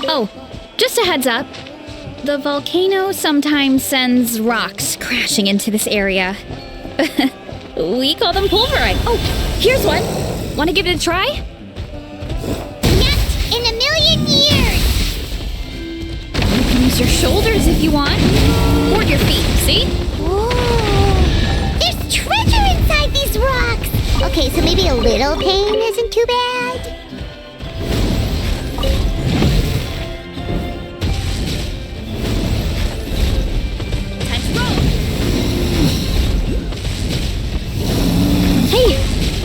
Oh, just a heads up. The volcano sometimes sends rocks crashing into this area. We call them pulverite. Oh, here's one. Want to give it a try? Not in a million years! You can use your shoulders if you want. Or your feet, see? Whoa! There's treasure inside these rocks! Okay, so maybe a little pain isn't too bad?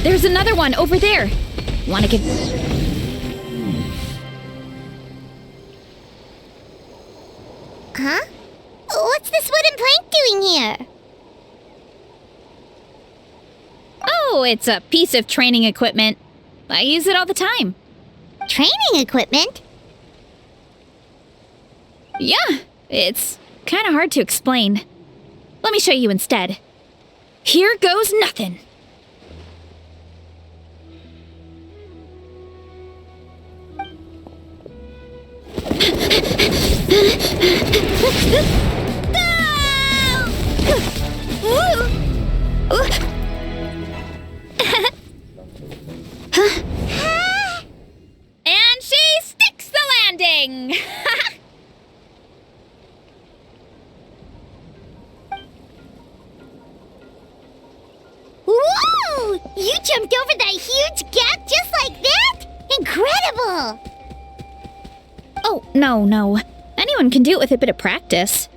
There's another one over there. Want to give... Huh? What's this wooden plank doing here? Oh, it's a piece of training equipment. I use it all the time. Training equipment? Yeah, it's kind of hard to explain. Let me show you instead. Here goes nothing. And she sticks the landing! Whoa! You jumped over that huge gap just like that? Incredible! Oh, no. Anyone can do it with a bit of practice.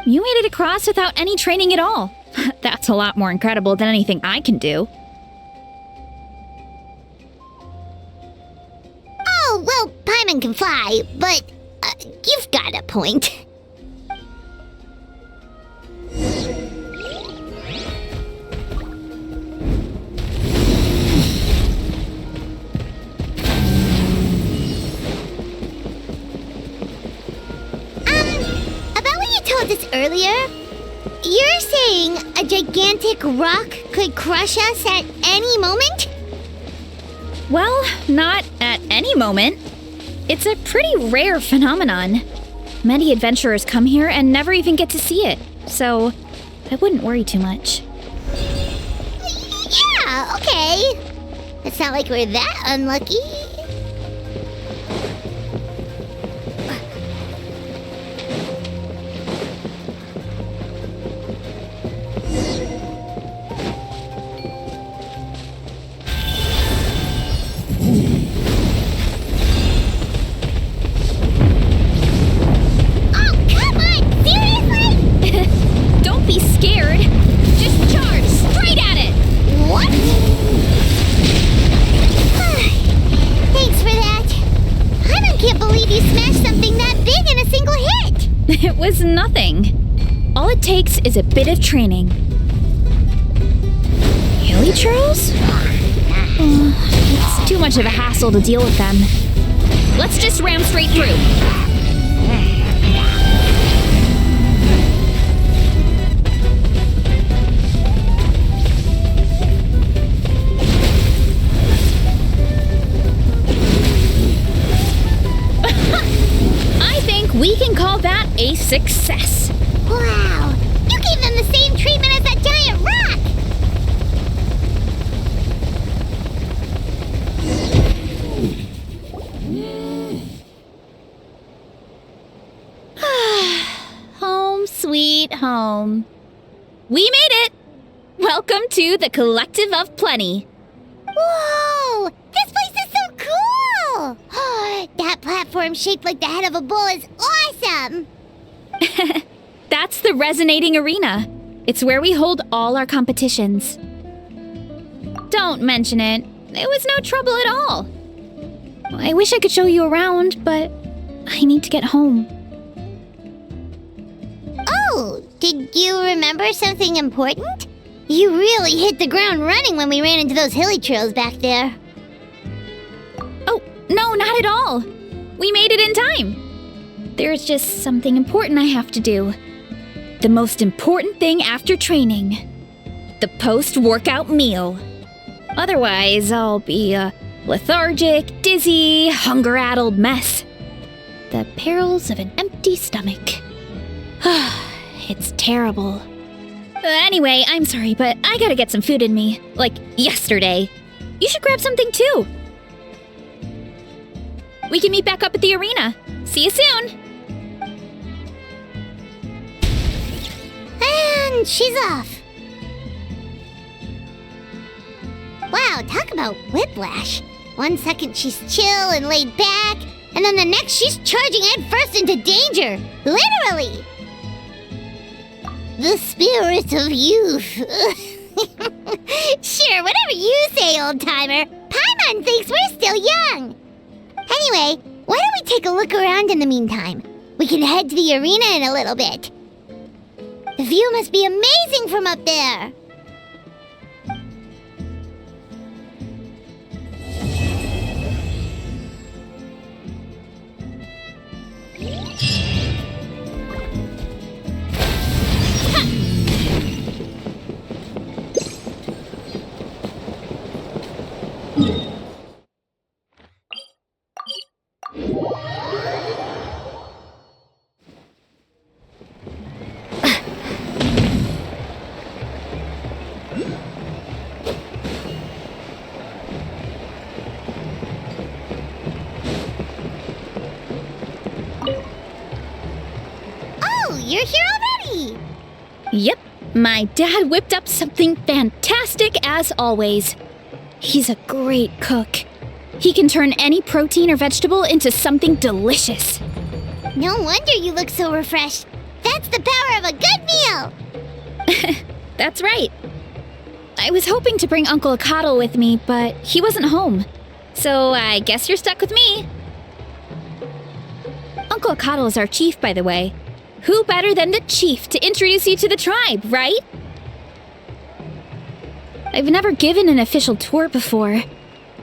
You made it across without any training at all. That's a lot more incredible than anything I can do. Oh, well, Paimon can fly, but you've got a point. About what you told us earlier, you're saying a gigantic rock could crush us at any moment? Well, not at any moment. It's a pretty rare phenomenon. Many adventurers come here and never even get to see it, so I wouldn't worry too much. Yeah, okay. It's not like we're that unlucky. It was nothing. All it takes is a bit of training. Hilly churls? It's too much of a hassle to deal with them. Let's just ram straight through. We can call that a success. Wow! You gave them the same treatment as that giant rock! Home sweet home. We made it! Welcome to the Collective of Plenty. Whoa! This place is so cool! That platform shaped like the head of a bull is awesome! That's the Resonating Arena. It's where we hold all our competitions. Don't mention it. It was no trouble at all. I wish I could show you around, but I need to get home. Oh, did you remember something important? You really hit the ground running when we ran into those hilly trails back there. Oh, no, not at all. We made it in time. There's just something important I have to do. The most important thing after training. The post-workout meal. Otherwise, I'll be a lethargic, dizzy, hunger-addled mess. The perils of an empty stomach. It's terrible. Anyway, I'm sorry, but I gotta get some food in me. Like, yesterday. You should grab something too. We can meet back up at the arena. See you soon! And she's off. Wow, talk about whiplash. 1 second she's chill and laid back, and then the next she's charging headfirst into danger. Literally! The spirit of youth. Sure, whatever you say, old-timer. Paimon thinks we're still young. Anyway, why don't we take a look around in the meantime? We can head to the arena in a little bit. The view must be amazing from up there. You're here already! Yep, my dad whipped up something fantastic as always. He's a great cook. He can turn any protein or vegetable into something delicious. No wonder you look so refreshed. That's the power of a good meal! That's right. I was hoping to bring Uncle Akatl with me, but he wasn't home. So I guess you're stuck with me. Uncle Akatl is our chief, by the way. Who better than the chief to introduce you to the tribe, right? I've never given an official tour before,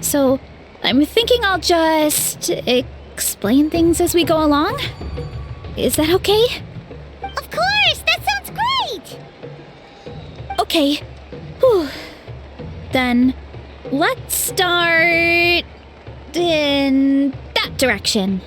so I'm thinking I'll just explain things as we go along. Is that okay? Of course! That sounds great! Okay. Whew. Then let's start in that direction.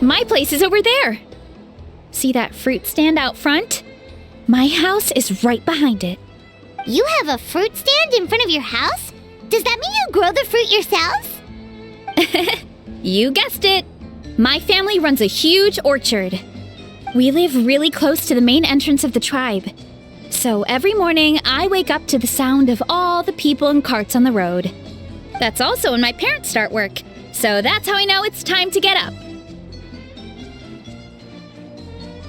My place is over there. See that fruit stand out front? My house is right behind it. You have a fruit stand in front of your house? Does that mean you grow the fruit yourselves? You guessed it. My family runs a huge orchard. We live really close to the main entrance of the tribe. So every morning, I wake up to the sound of all the people and carts on the road. That's also when my parents start work. So that's how I know it's time to get up.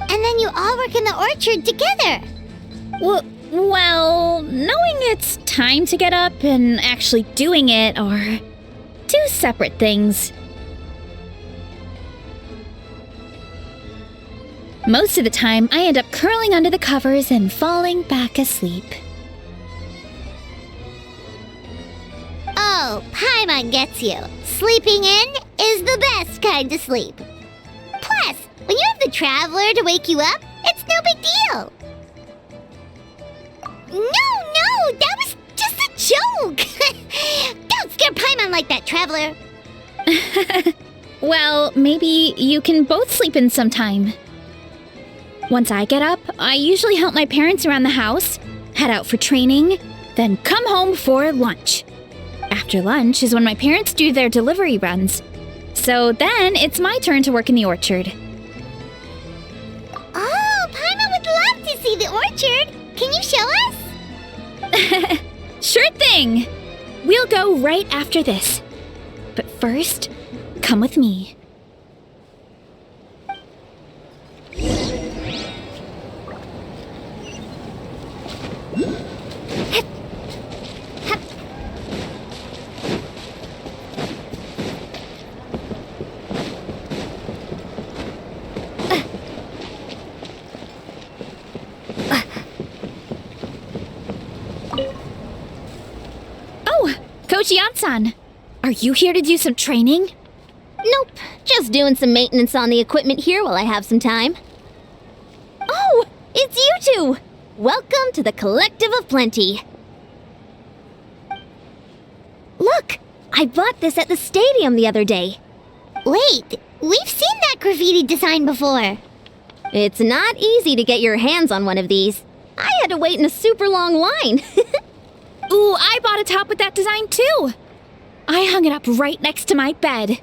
And then you all work in the orchard together. Well, knowing it's time to get up and actually doing it are two separate things. Most of the time, I end up curling under the covers and falling back asleep. Oh, Paimon gets you. Sleeping in is the best kind of sleep. Plus, when you have the Traveler to wake you up, it's no big deal. No, that was just a joke. Don't scare Paimon like that, Traveler. Well, maybe you can both sleep in sometime. Once I get up, I usually help my parents around the house, head out for training, then come home for lunch. After lunch is when my parents do their delivery runs. So then it's my turn to work in the orchard. Oh, Paimon would love to see the orchard. Can you show us? Sure thing! We'll go right after this. But first, come with me. Oh, Coach Yan-san, are you here to do some training? Nope, just doing some maintenance on the equipment here while I have some time. Oh, it's you two! Welcome to the Collective of Plenty. Look, I bought this at the stadium the other day. Wait, we've seen that graffiti design before. It's not easy to get your hands on one of these. I had to wait in a super long line. Ooh, I bought a top with that design too. I hung it up right next to my bed.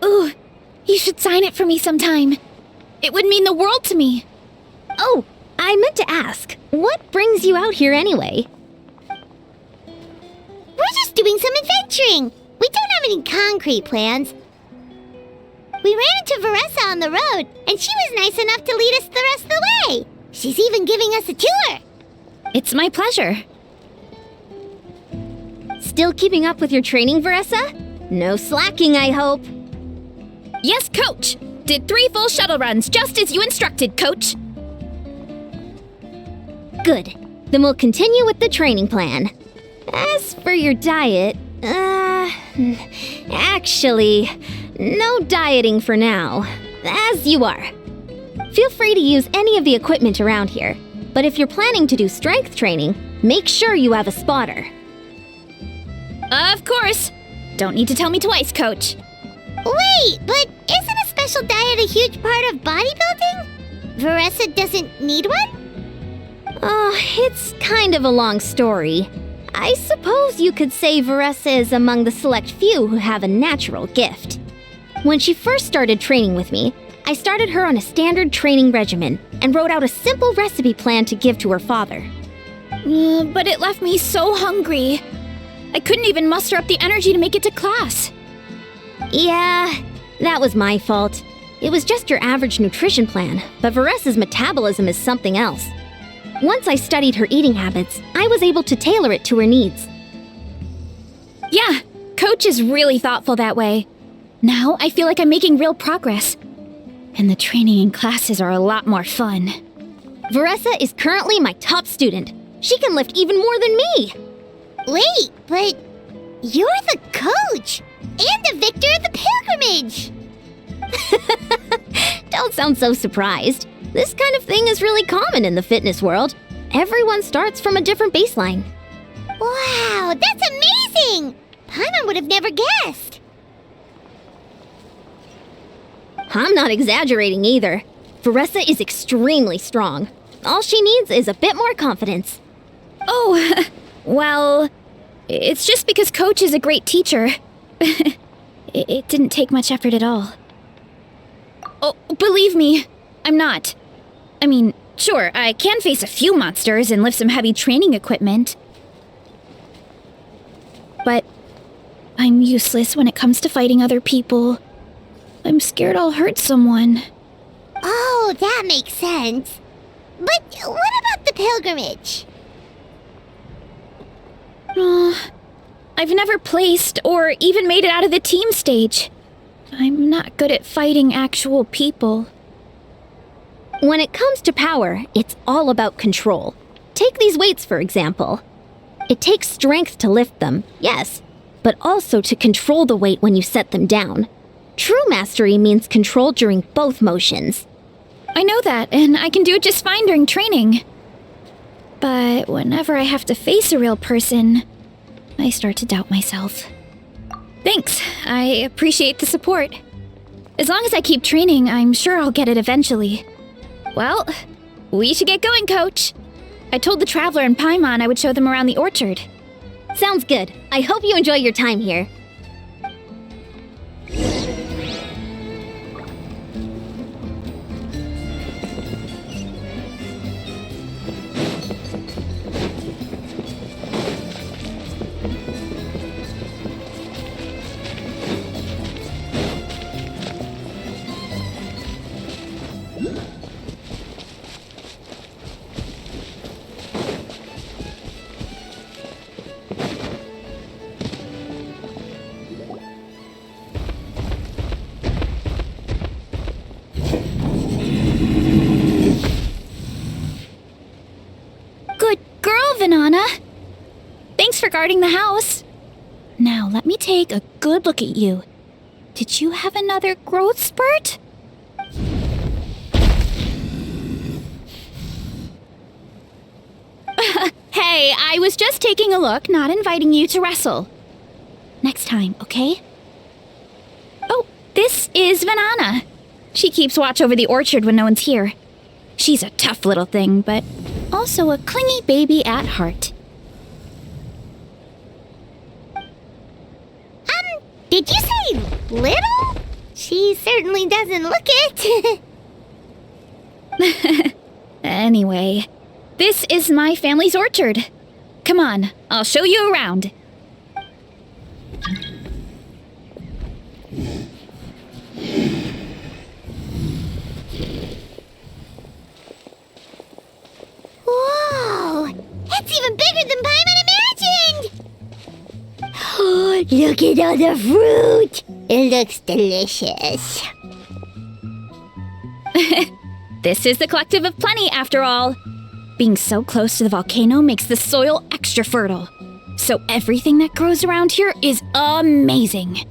Ooh, you should sign it for me sometime. It would mean the world to me. Oh, I meant to ask, what brings you out here anyway? We're just doing some adventuring. We don't have any concrete plans. We ran into Varesa on the road, and she was nice enough to lead us the rest of the way. She's even giving us a tour. It's my pleasure. Still keeping up with your training, Varesa? No slacking, I hope. Yes, Coach. Did 3 full shuttle runs, just as you instructed, Coach. Good. Then we'll continue with the training plan. As for your diet, actually, no dieting for now. As you are. Feel free to use any of the equipment around here, but if you're planning to do strength training, make sure you have a spotter. Of course. Don't need to tell me twice, Coach. Wait, but isn't a special diet a huge part of bodybuilding? Varesa doesn't need one? Oh, it's kind of a long story. I suppose you could say Varesa is among the select few who have a natural gift. When she first started training with me, I started her on a standard training regimen and wrote out a simple recipe plan to give to her father. But it left me so hungry. I couldn't even muster up the energy to make it to class. Yeah, that was my fault. It was just your average nutrition plan, but Varesa's metabolism is something else. Once I studied her eating habits, I was able to tailor it to her needs. Yeah, Coach is really thoughtful that way. Now I feel like I'm making real progress. And the training and classes are a lot more fun. Varesa is currently my top student. She can lift even more than me. Wait, but you're the coach and the victor of the pilgrimage. Don't sound so surprised. This kind of thing is really common in the fitness world. Everyone starts from a different baseline. Wow, that's amazing! Paimon would have never guessed. I'm not exaggerating either. Varesa is extremely strong. All she needs is a bit more confidence. Oh, well, it's just because Coach is a great teacher. It didn't take much effort at all. Oh, believe me, I'm not. I mean, sure, I can face a few monsters and lift some heavy training equipment. But I'm useless when it comes to fighting other people. I'm scared I'll hurt someone. Oh, that makes sense. But what about the pilgrimage? I've never placed or even made it out of the team stage. I'm not good at fighting actual people. When it comes to power, it's all about control. Take these weights, for example. It takes strength to lift them, yes, but also to control the weight when you set them down. True mastery means control during both motions. I know that, and I can do it just fine during training. But whenever I have to face a real person, I start to doubt myself. Thanks. I appreciate the support. As long as I keep training, I'm sure I'll get it eventually. Well, we should get going, Coach. I told the Traveler and Paimon I would show them around the orchard. Sounds good. I hope you enjoy your time here. Good girl, Vanana. Thanks for guarding the house. Now, let me take a good look at you. Did you have another growth spurt? Hey, I was just taking a look, not inviting you to wrestle. Next time, okay? Oh, this is Vanana. She keeps watch over the orchard when no one's here. She's a tough little thing, but also a clingy baby at heart. Did you say little? She certainly doesn't look it. Anyway, this is my family's orchard. Come on, I'll show you around. Whoa! It's even bigger than Paimon imagined! Oh, look at all the fruit! It looks delicious. This is the Collective of Plenty, after all. Being so close to the volcano makes the soil extra fertile. So everything that grows around here is amazing.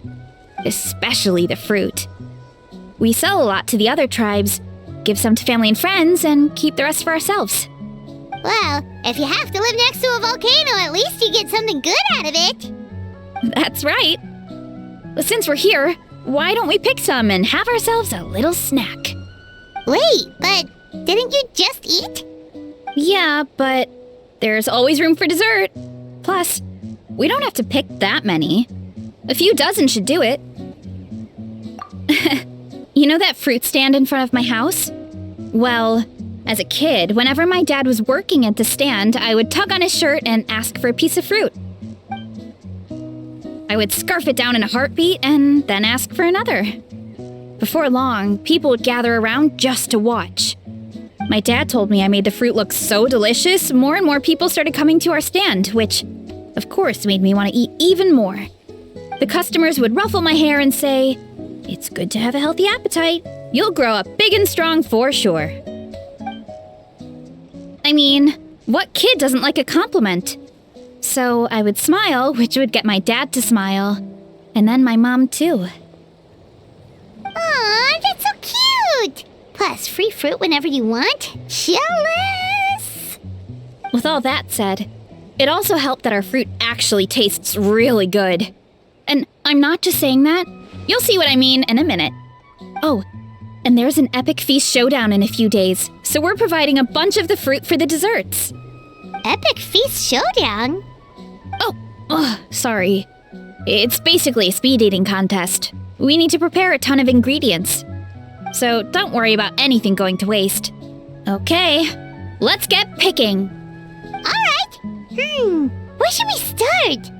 Especially the fruit. We sell a lot to the other tribes, give some to family and friends, and keep the rest for ourselves. Well, if you have to live next to a volcano, at least you get something good out of it. That's right. Well, since we're here, why don't we pick some and have ourselves a little snack? Wait, but didn't you just eat? Yeah, but there's always room for dessert. Plus, we don't have to pick that many. A few dozen should do it. You know that fruit stand in front of my house? Well, as a kid, whenever my dad was working at the stand, I would tug on his shirt and ask for a piece of fruit. I would scarf it down in a heartbeat and then ask for another. Before long, people would gather around just to watch. My dad told me I made the fruit look so delicious, more and more people started coming to our stand, which, of course, made me want to eat even more. The customers would ruffle my hair and say, "It's good to have a healthy appetite. You'll grow up big and strong for sure." I mean, what kid doesn't like a compliment? So I would smile, which would get my dad to smile. And then my mom, too. Aw, that's so cute! Plus, free fruit whenever you want. Jealous! With all that said, it also helped that our fruit actually tastes really good. And I'm not just saying that. You'll see what I mean in a minute. Oh, and there's an epic feast showdown in a few days, so we're providing a bunch of the fruit for the desserts. Epic Feast Showdown? Oh, sorry. It's basically a speed eating contest. We need to prepare a ton of ingredients. So don't worry about anything going to waste. Okay, let's get picking. Alright! Where should we start?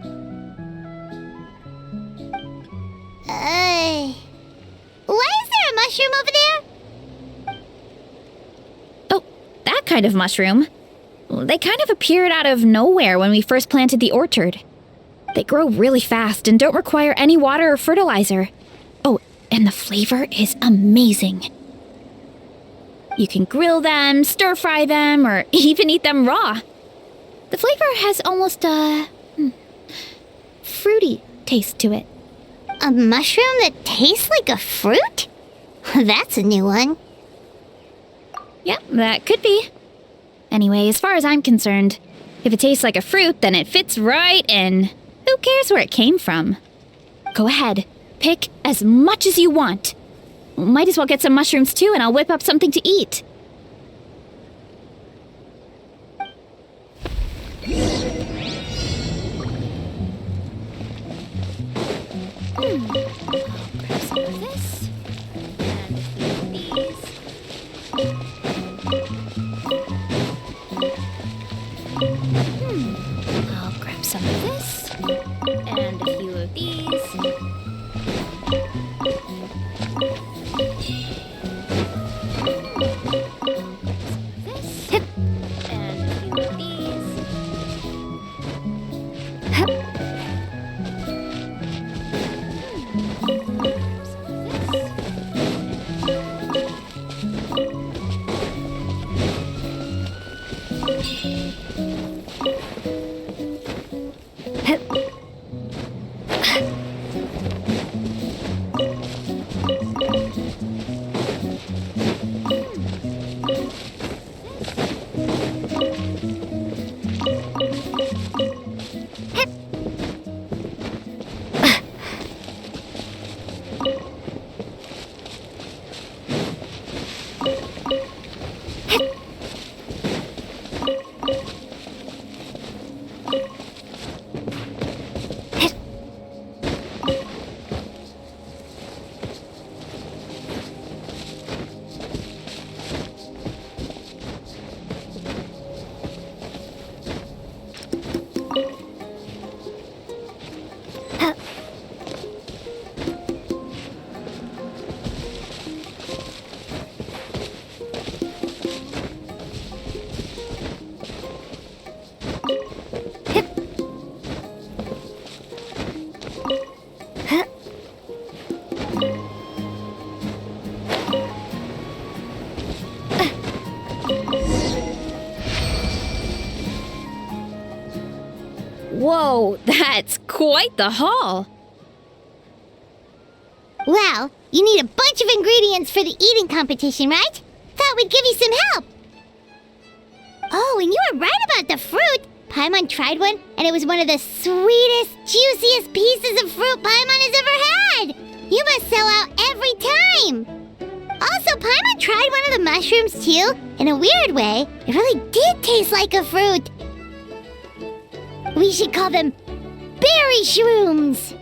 Why is there a mushroom over there? Oh, that kind of mushroom. They kind of appeared out of nowhere when we first planted the orchard. They grow really fast and don't require any water or fertilizer. Oh, and the flavor is amazing. You can grill them, stir-fry them, or even eat them raw. The flavor has almost a fruity taste to it. A mushroom that tastes like a fruit? That's a new one. Yeah, that could be. Anyway, as far as I'm concerned, if it tastes like a fruit, then it fits right in. Who cares where it came from? Go ahead. Pick as much as you want. Might as well get some mushrooms too, and I'll whip up something to eat. I'll grab some of this. And a few of these. I'll grab some of this. And a few of these. Whoa, that's quite the haul. Well, you need a bunch of ingredients for the eating competition, right? Thought we'd give you some help. Oh, and you were right about the fruit. Paimon tried one, and it was one of the sweetest, juiciest pieces of fruit Paimon has ever had. You must sell out every time. Also, Paimon tried one of the mushrooms too. In a weird way, it really did taste like a fruit. We should call them berry shrooms.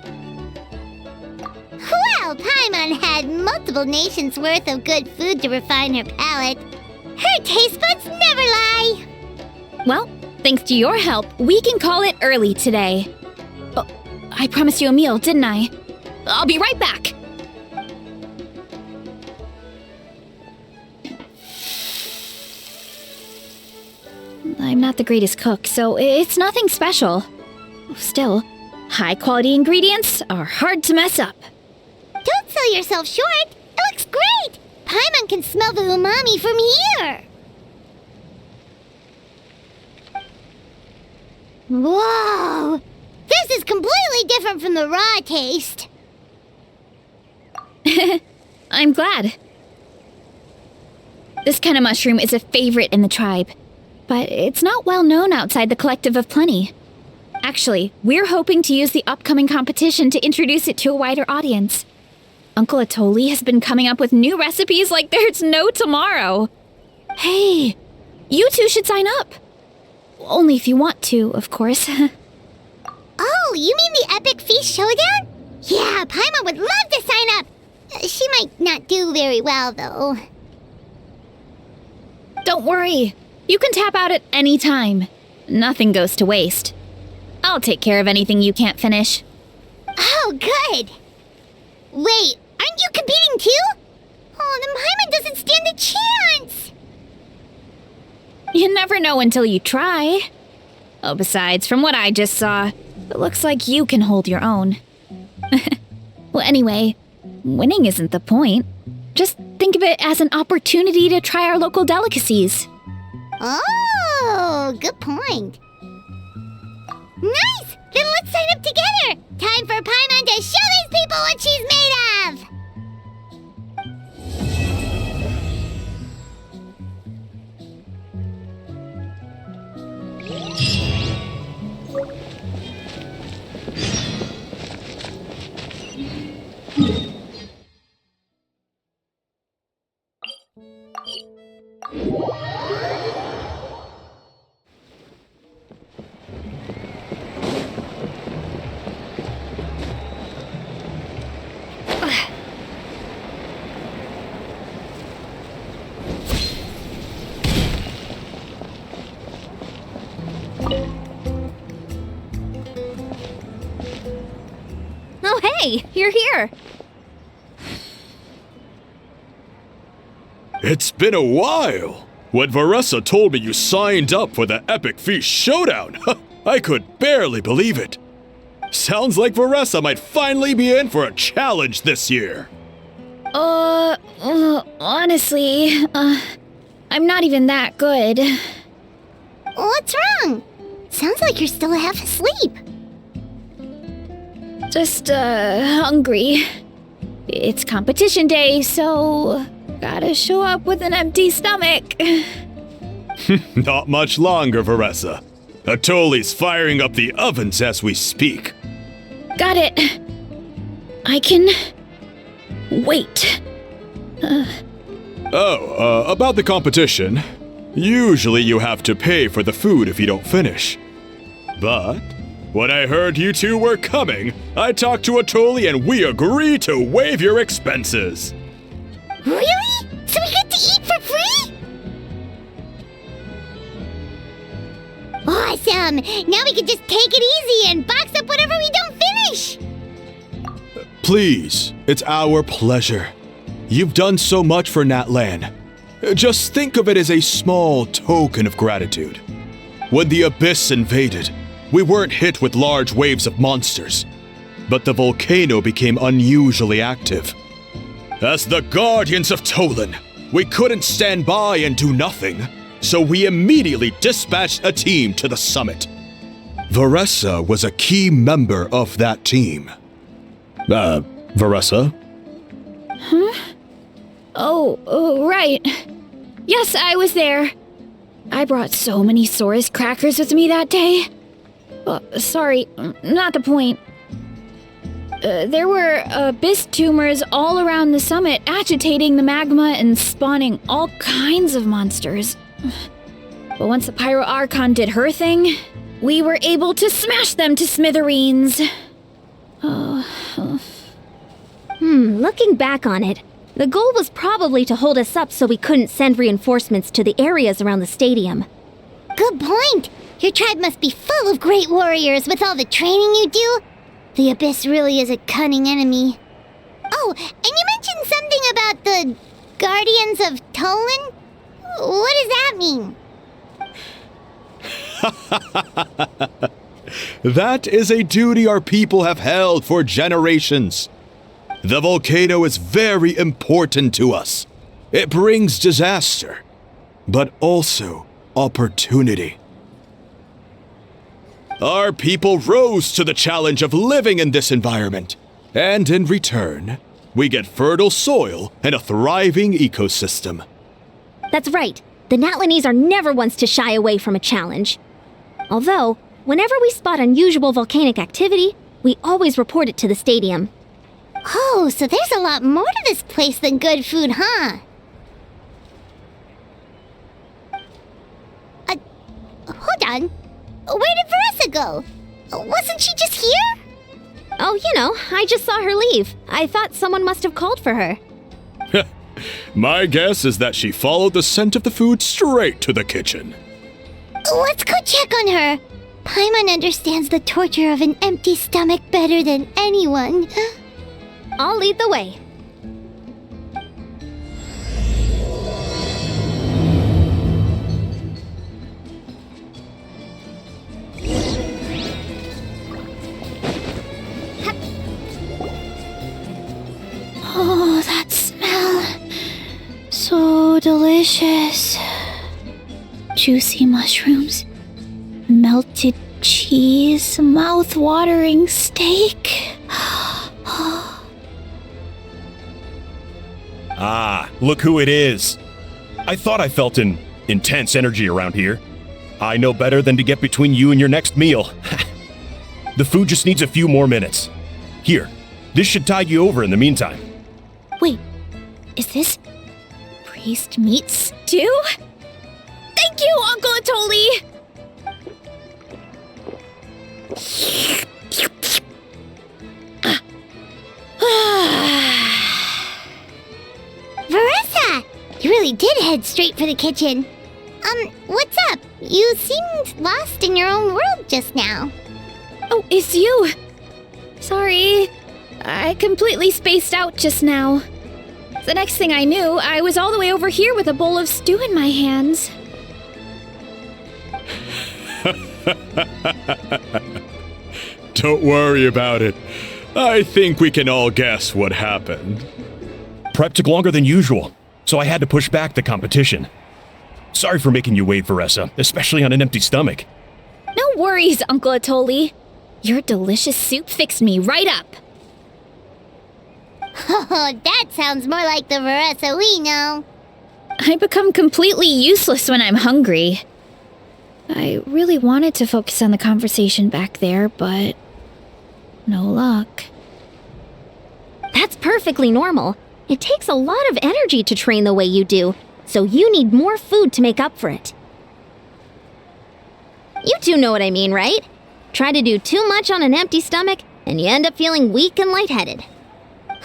Well, Paimon had multiple nations' worth of good food to refine her palate. Her taste buds never lie. Well, thanks to your help, we can call it early today. Oh, I promised you a meal, didn't I? I'll be right back. I'm not the greatest cook, so it's nothing special. Still, high-quality ingredients are hard to mess up. Don't sell yourself short. It looks great. Paimon can smell the umami from here. Whoa! This is completely different from the raw taste. I'm glad. This kind of mushroom is a favorite in the tribe, but it's not well known outside the Collective of Plenty. Actually, we're hoping to use the upcoming competition to introduce it to a wider audience. Uncle Atoli has been coming up with new recipes like there's no tomorrow. Hey, you two should sign up. Only if you want to, of course. Oh, you mean the Epic Feast Showdown? Yeah, Paimon would love to sign up. She might not do very well, though. Don't worry. You can tap out at any time. Nothing goes to waste. I'll take care of anything you can't finish. Oh, good. Wait, aren't you competing too? Oh, then Paimon doesn't stand a chance. You never know until you try. Oh, besides, from what I just saw, it looks like you can hold your own. Well, anyway, winning isn't the point. Just think of it as an opportunity to try our local delicacies. Oh, good point. Nice! Then let's sign up together! Time for Paimon to show these people what she's made of! Oh, hey, you're here. It's been a while. When Varesa told me you signed up for the Epic Feast Showdown, I could barely believe it. Sounds like Varesa might finally be in for a challenge this year. Honestly, I'm not even that good. What's wrong? Sounds like you're still half asleep. Just, hungry. It's competition day, so gotta show up with an empty stomach. Not much longer, Varesa. Atoli's firing up the ovens as we speak. Got it. I can wait. About the competition. Usually you have to pay for the food if you don't finish. But when I heard you two were coming, I talked to Atoli and we agreed to waive your expenses. Really? So we get to eat for free? Awesome! Now we can just take it easy and box up whatever we don't finish! Please, it's our pleasure. You've done so much for Natlan. Just think of it as a small token of gratitude. When the Abyss invaded, we weren't hit with large waves of monsters, but the volcano became unusually active. As the Guardians of Tolan, we couldn't stand by and do nothing, so we immediately dispatched a team to the summit. Varesa was a key member of that team. Varesa? Oh, right. Yes, I was there. I brought so many Saurus crackers with me that day. Sorry, not the point. There were abyss tumors all around the summit, agitating the magma and spawning all kinds of monsters. But once the Pyro Archon did her thing, we were able to smash them to smithereens. Looking back on it, the goal was probably to hold us up so we couldn't send reinforcements to the areas around the stadium. Good point! Your tribe must be full of great warriors with all the training you do. The Abyss really is a cunning enemy. Oh, and you mentioned something about the Guardians of Tolan? What does that mean? That is a duty our people have held for generations. The volcano is very important to us. It brings disaster, but also opportunity. Our people rose to the challenge of living in this environment, and in return, we get fertile soil and a thriving ecosystem. That's right. The Natlanese are never ones to shy away from a challenge. Although, whenever we spot unusual volcanic activity, we always report it to the stadium. Oh, so there's a lot more to this place than good food, huh? Hold on. Where did Varesa go? Wasn't she just here? Oh, I just saw her leave. I thought someone must have called for her. My guess is that she followed the scent of the food straight to the kitchen. Let's go check on her. Paimon understands the torture of an empty stomach better than anyone. I'll lead the way. Oh, that smell. So delicious. Juicy mushrooms, melted cheese, mouth-watering steak. Ah, look who it is. I thought I felt an intense energy around here. I know better than to get between you and your next meal. The food just needs a few more minutes. Here, this should tide you over in the meantime. Wait, is this priest meat stew? Thank you, Uncle Atoli! Varesa! You really did head straight for the kitchen. What's up? You seemed lost in your own world just now. Oh, it's you. Sorry. I completely spaced out just now. The next thing I knew, I was all the way over here with a bowl of stew in my hands. Don't worry about it. I think we can all guess what happened. Prep took longer than usual, so I had to push back the competition. Sorry for making you wait, Varesa, especially on an empty stomach. No worries, Uncle Atoli. Your delicious soup fixed me right up. Oh, that sounds more like the Varesa we know. I become completely useless when I'm hungry. I really wanted to focus on the conversation back there, but no luck. That's perfectly normal. It takes a lot of energy to train the way you do, so you need more food to make up for it. You two know what I mean, right? Try to do too much on an empty stomach, and you end up feeling weak and lightheaded.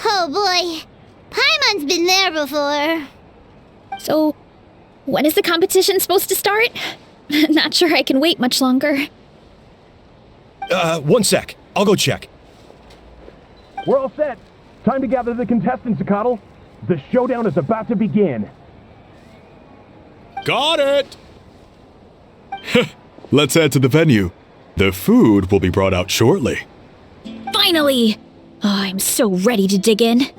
Oh boy, Paimon's been there before. So, when is the competition supposed to start? Not sure I can wait much longer. 1 sec. I'll go check. We're all set. Time to gather the contestants, Akatl. The showdown is about to begin. Got it! Let's head to the venue. The food will be brought out shortly. Finally! Oh, I'm so ready to dig in.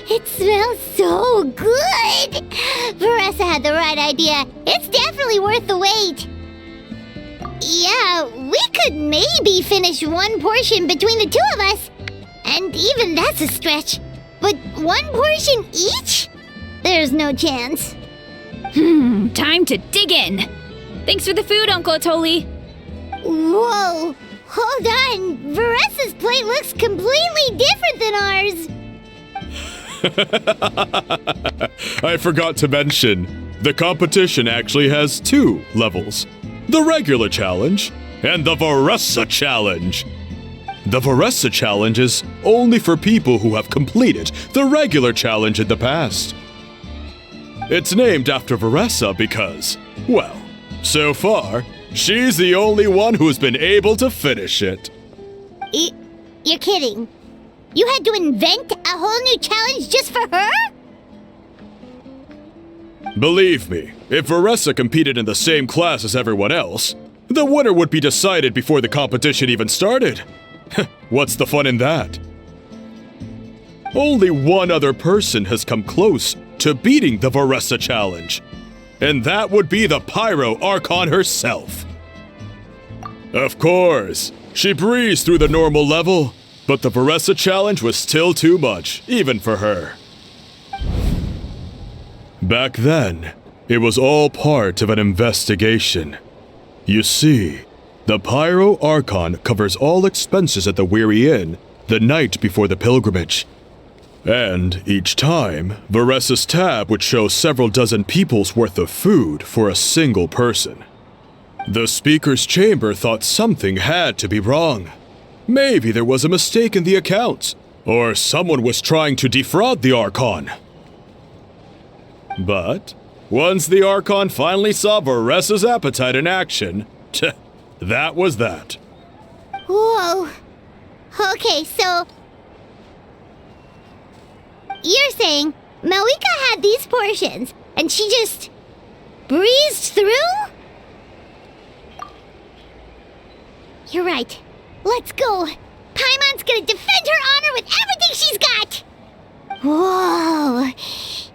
It smells so good! Varesa had the right idea. It's definitely worth the wait. Yeah, we could maybe finish one portion between the two of us. And even that's a stretch. But one portion each? There's no chance. Time to dig in. Thanks for the food, Uncle Atoli. Whoa! Hold on! Varesa's plate looks completely different than ours! I forgot to mention, the competition actually has 2 levels. The regular challenge and the Varesa challenge. The Varesa challenge is only for people who have completed the regular challenge in the past. It's named after Varesa because, well, so far, she's the only one who's been able to finish it. You're kidding. You had to invent a whole new challenge just for her? Believe me, if Varesa competed in the same class as everyone else, the winner would be decided before the competition even started. What's the fun in that? Only one other person has come close to beating the Varesa challenge, and that would be the Pyro Archon herself. Of course, she breezed through the normal level, but the Varesa challenge was still too much, even for her. Back then, it was all part of an investigation. You see, the Pyro Archon covers all expenses at the Weary Inn the night before the pilgrimage. And each time, Varesa's tab would show several dozen people's worth of food for a single person. The speaker's chamber thought something had to be wrong. Maybe there was a mistake in the accounts, or someone was trying to defraud the Archon. But once the Archon finally saw Varesa's appetite in action, that was that. Whoa. Okay, so... You're saying Malika had these portions, and she just... breezed through? You're right. Let's go. Paimon's gonna defend her honor with everything she's got! Whoa.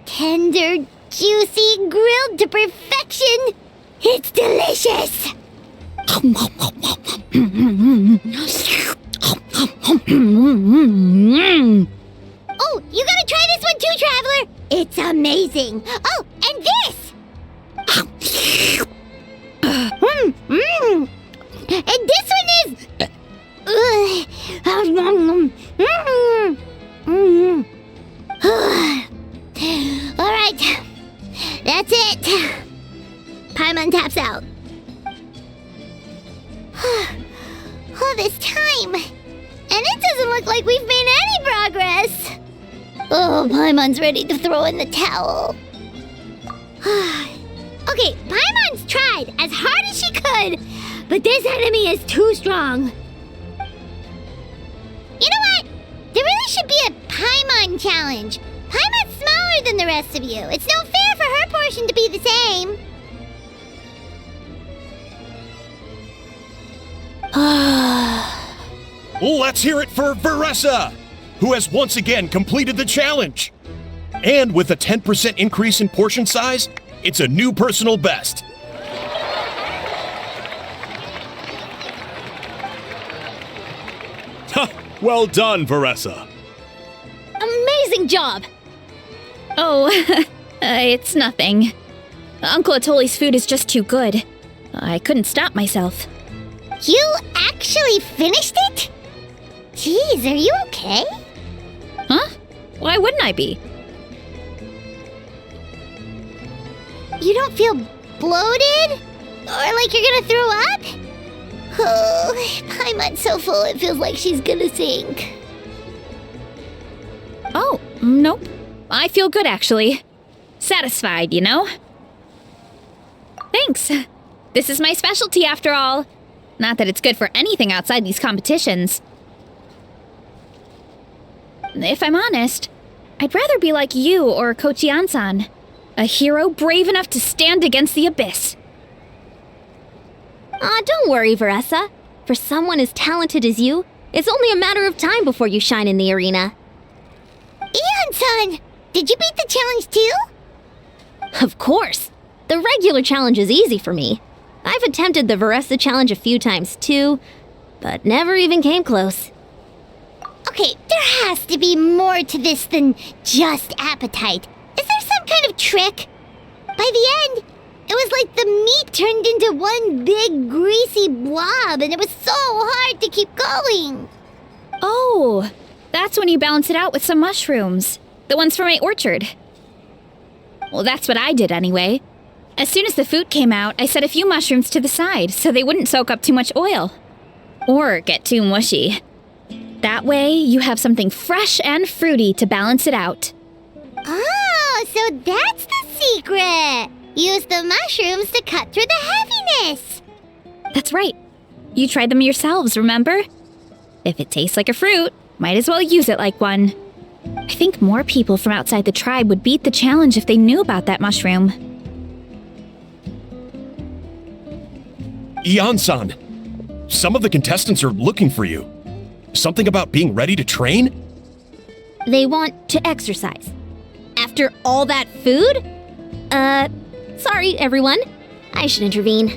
Tender, juicy, grilled to perfection. It's delicious! Oh, you gotta try this one too, Traveler! It's amazing! Oh, and this! Paimon taps out. All this time, and it doesn't look like we've made any progress. Oh, Paimon's ready to throw in the towel. Okay, Paimon's tried as hard as she could, but this enemy is too strong. You know what? There really should be a Paimon challenge. Paimon's smaller than the rest of you. It's no fair for her portion to be the same. Let's hear it for Varesa, who has once again completed the challenge. And with a 10% increase in portion size, it's a new personal best. Well done, Varesa. Amazing job! Oh, it's nothing. Uncle Atoli's food is just too good. I couldn't stop myself. You actually finished it? Jeez, are you okay? Huh? Why wouldn't I be? You don't feel bloated? Or like you're gonna throw up? Oh, Paimon's so full it feels like she's gonna sink. Oh, nope. I feel good, actually. Satisfied, you know? Thanks. This is my specialty, after all. Not that it's good for anything outside these competitions. If I'm honest, I'd rather be like you or Kochi-an-san. A hero brave enough to stand against the abyss. Don't worry, Varesa. For someone as talented as you, it's only a matter of time before you shine in the arena. Ian-san, did you beat the challenge too? Of course! The regular challenge is easy for me. I've attempted the Varesa challenge a few times too, but never even came close. Okay, there has to be more to this than just appetite. Is there some kind of trick? By the end, it was like the meat turned into one big greasy blob and it was so hard to keep going. Oh, that's when you balance it out with some mushrooms. The ones from my orchard. Well, that's what I did anyway. As soon as the food came out, I set a few mushrooms to the side so they wouldn't soak up too much oil. Or get too mushy. That way, you have something fresh and fruity to balance it out. Oh, so that's the secret. Use the mushrooms to cut through the heaviness. That's right. You tried them yourselves, remember? If it tastes like a fruit, might as well use it like one. I think more people from outside the tribe would beat the challenge if they knew about that mushroom. Ian-san, some of the contestants are looking for you. Something about being ready to train? They want to exercise. After all that food? Sorry, everyone. I should intervene.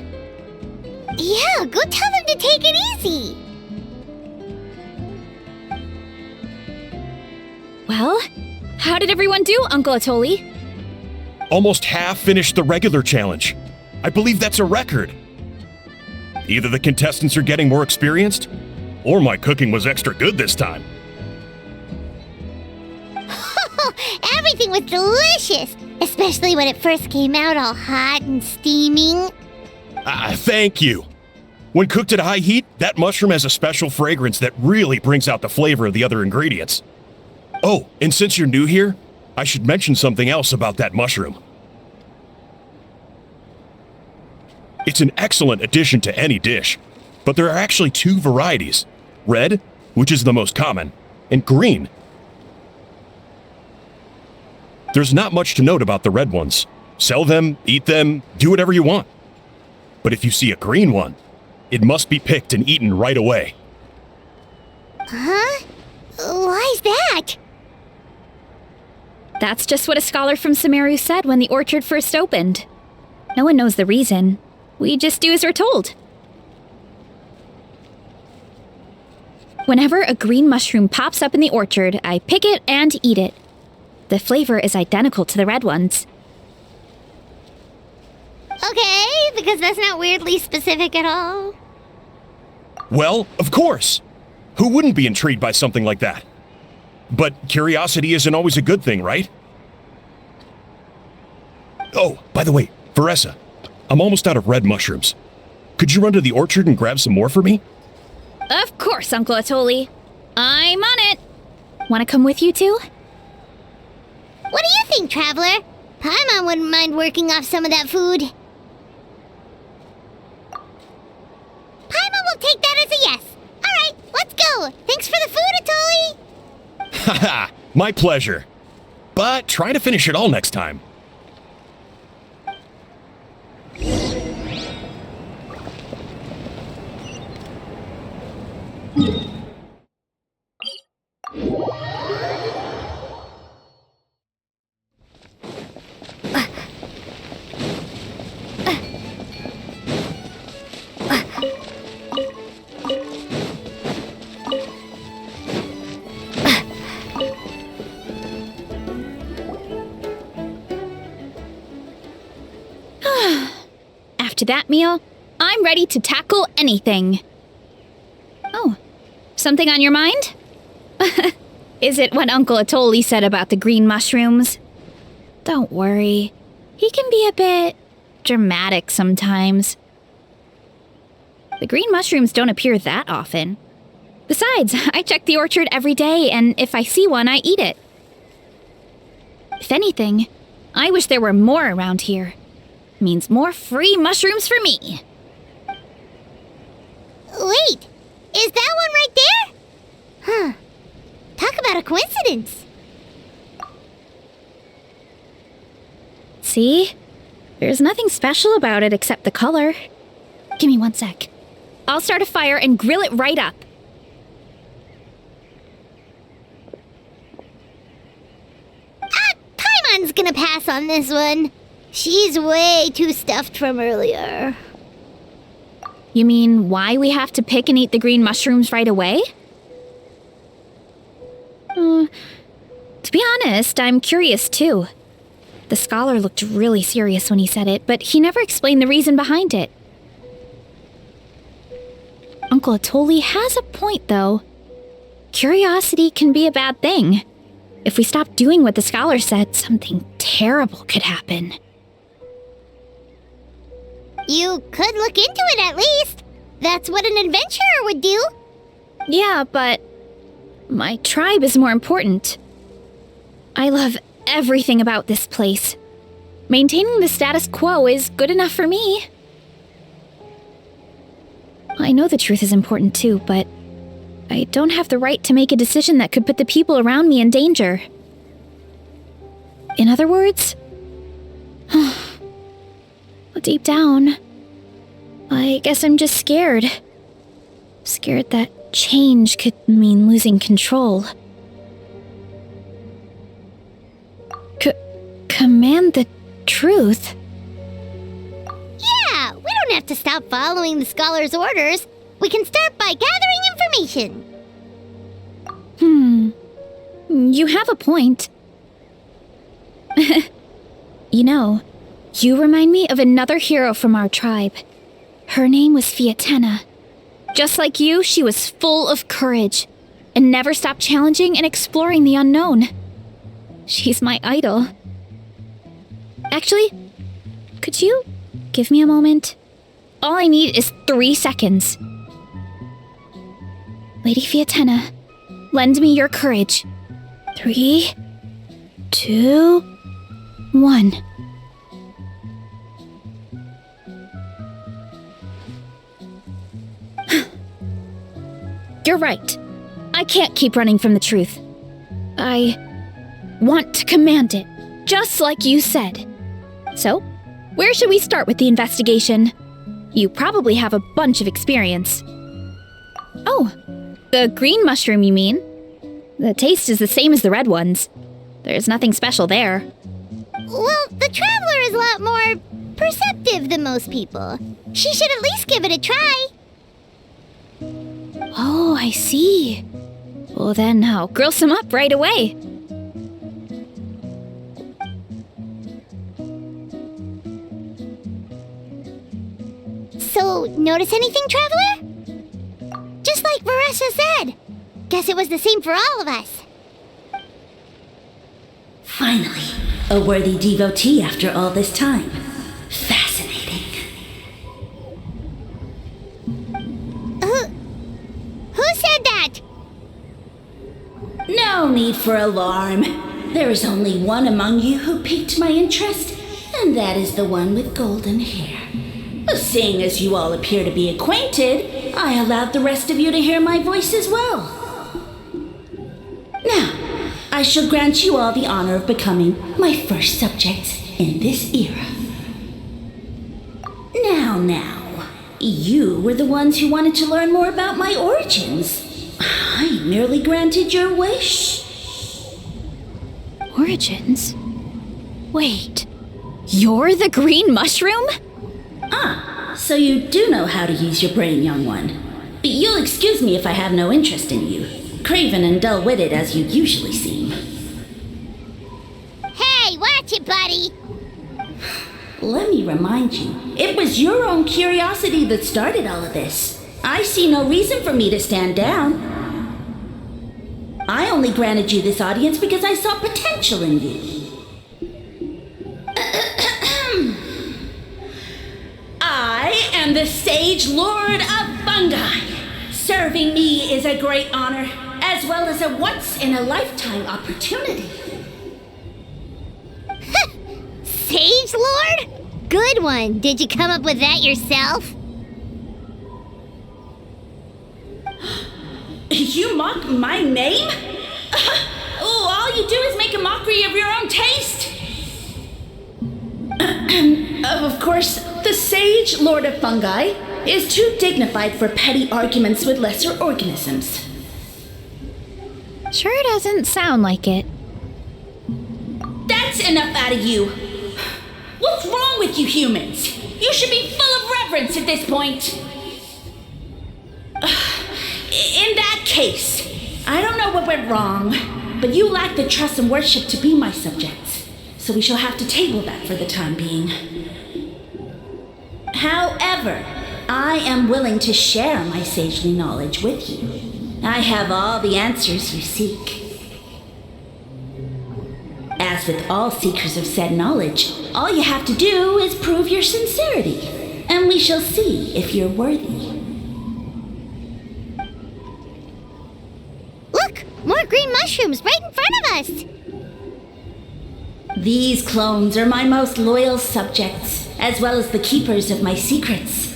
Yeah, go tell them to take it easy. Well, how did everyone do, Uncle Atoli? Almost half finished the regular challenge. I believe that's a record. Either the contestants are getting more experienced, or my cooking was extra good this time. Everything was delicious, especially when it first came out all hot and steaming. Thank you. When cooked at high heat, that mushroom has a special fragrance that really brings out the flavor of the other ingredients. Oh, and since you're new here, I should mention something else about that mushroom. It's an excellent addition to any dish, but there are actually two varieties. Red, which is the most common, and green. There's not much to note about the red ones. Sell them, eat them, do whatever you want. But if you see a green one, it must be picked and eaten right away. Huh? Why's that? That's just what a scholar from Sumeru said when the orchard first opened. No one knows the reason. We just do as we're told. Whenever a green mushroom pops up in the orchard, I pick it and eat it. The flavor is identical to the red ones. Okay, because that's not weirdly specific at all. Well, of course. Who wouldn't be intrigued by something like that? But curiosity isn't always a good thing, right? Oh, by the way, Varesa, I'm almost out of red mushrooms. Could you run to the orchard and grab some more for me? Of course, Uncle Atoli. I'm on it. Want to come with you too? What do you think, Traveler? Paimon wouldn't mind working off some of that food. Paimon will take that as a yes. Alright, let's go. Thanks for the food, Atoli. Haha, my pleasure. But try to finish it all next time. After that meal, I'm ready to tackle anything. Oh, something on your mind? Is it what Uncle Atoli said about the green mushrooms? Don't worry. He can be a bit dramatic sometimes. The green mushrooms don't appear that often. Besides, I check the orchard every day, and if I see one, I eat it. If anything, I wish there were more around here. Means more free mushrooms for me. Wait, is that one right there? Huh. Talk about a coincidence. See? There's nothing special about it except the color. Give me 1 sec. I'll start a fire and grill it right up. Paimon's gonna pass on this one. She's way too stuffed from earlier. You mean why we have to pick and eat the green mushrooms right away? To be honest, I'm curious too. The scholar looked really serious when he said it, but he never explained the reason behind it. Uncle Atoli has a point, though. Curiosity can be a bad thing. If we stop doing what the scholar said, something terrible could happen. You could look into it at least. That's what an adventurer would do. Yeah, but my tribe is more important. I love everything about this place. Maintaining the status quo is good enough for me. I know the truth is important too, but I don't have the right to make a decision that could put the people around me in danger. In other words, deep down, I guess I'm just scared. Scared that change could mean losing control. Command the truth? Yeah, we don't have to stop following the scholar's orders. We can start by gathering information. You have a point. You know, you remind me of another hero from our tribe. Her name was Fiatena. Just like you, she was full of courage and never stopped challenging and exploring the unknown. She's my idol. Actually, could you give me a moment? All I need is 3 seconds. Lady Fiatena, lend me your courage. 3, 2, 1. You're right. I can't keep running from the truth. I want to command it, just like you said. So, where should we start with the investigation? You probably have a bunch of experience. Oh, the green mushroom, you mean? The taste is the same as the red ones. There's nothing special there. Well, the Traveler is a lot more perceptive than most people. She should at least give it a try. Oh, I see. Well then, I'll grill some up right away. So, notice anything, Traveler? Just like Varesa said. Guess it was the same for all of us. Finally, a worthy devotee after all this time. Fascinating. need for alarm. There is only one among you who piqued my interest, and that is the one with golden hair. Seeing as you all appear to be acquainted, I allowed the rest of you to hear my voice as well. Now, I shall grant you all the honor of becoming my first subjects in this era. Now, you were the ones who wanted to learn more about my origins. I merely granted your wish. Origins? Wait, you're the green mushroom? So you do know how to use your brain, young one. You'll excuse me if I have no interest in you, craven and dull-witted as you usually seem. Hey, watch it, buddy! Let me remind you, it was your own curiosity that started all of this. I see no reason for me to stand down. I only granted you this audience because I saw potential in you. I am the Sage Lord of Fungi. Serving me is a great honor, as well as a once-in-a-lifetime opportunity. Sage Lord? Good one. Did you come up with that yourself? You mock my name? All you do is make a mockery of your own taste. Of course, the Sage Lord of Fungi is too dignified for petty arguments with lesser organisms. Sure doesn't sound like it. That's enough out of you. What's wrong with you humans? You should be full of reverence at this point. In that case, I don't know what went wrong, but you lack the trust and worship to be my subjects, so we shall have to table that for the time being. However, I am willing to share my sagely knowledge with you. I have all the answers you seek. As with all seekers of said knowledge, all you have to do is prove your sincerity, and we shall see if you're worthy. Look! More green mushrooms right in front of us! These clones are my most loyal subjects, as well as the keepers of my secrets.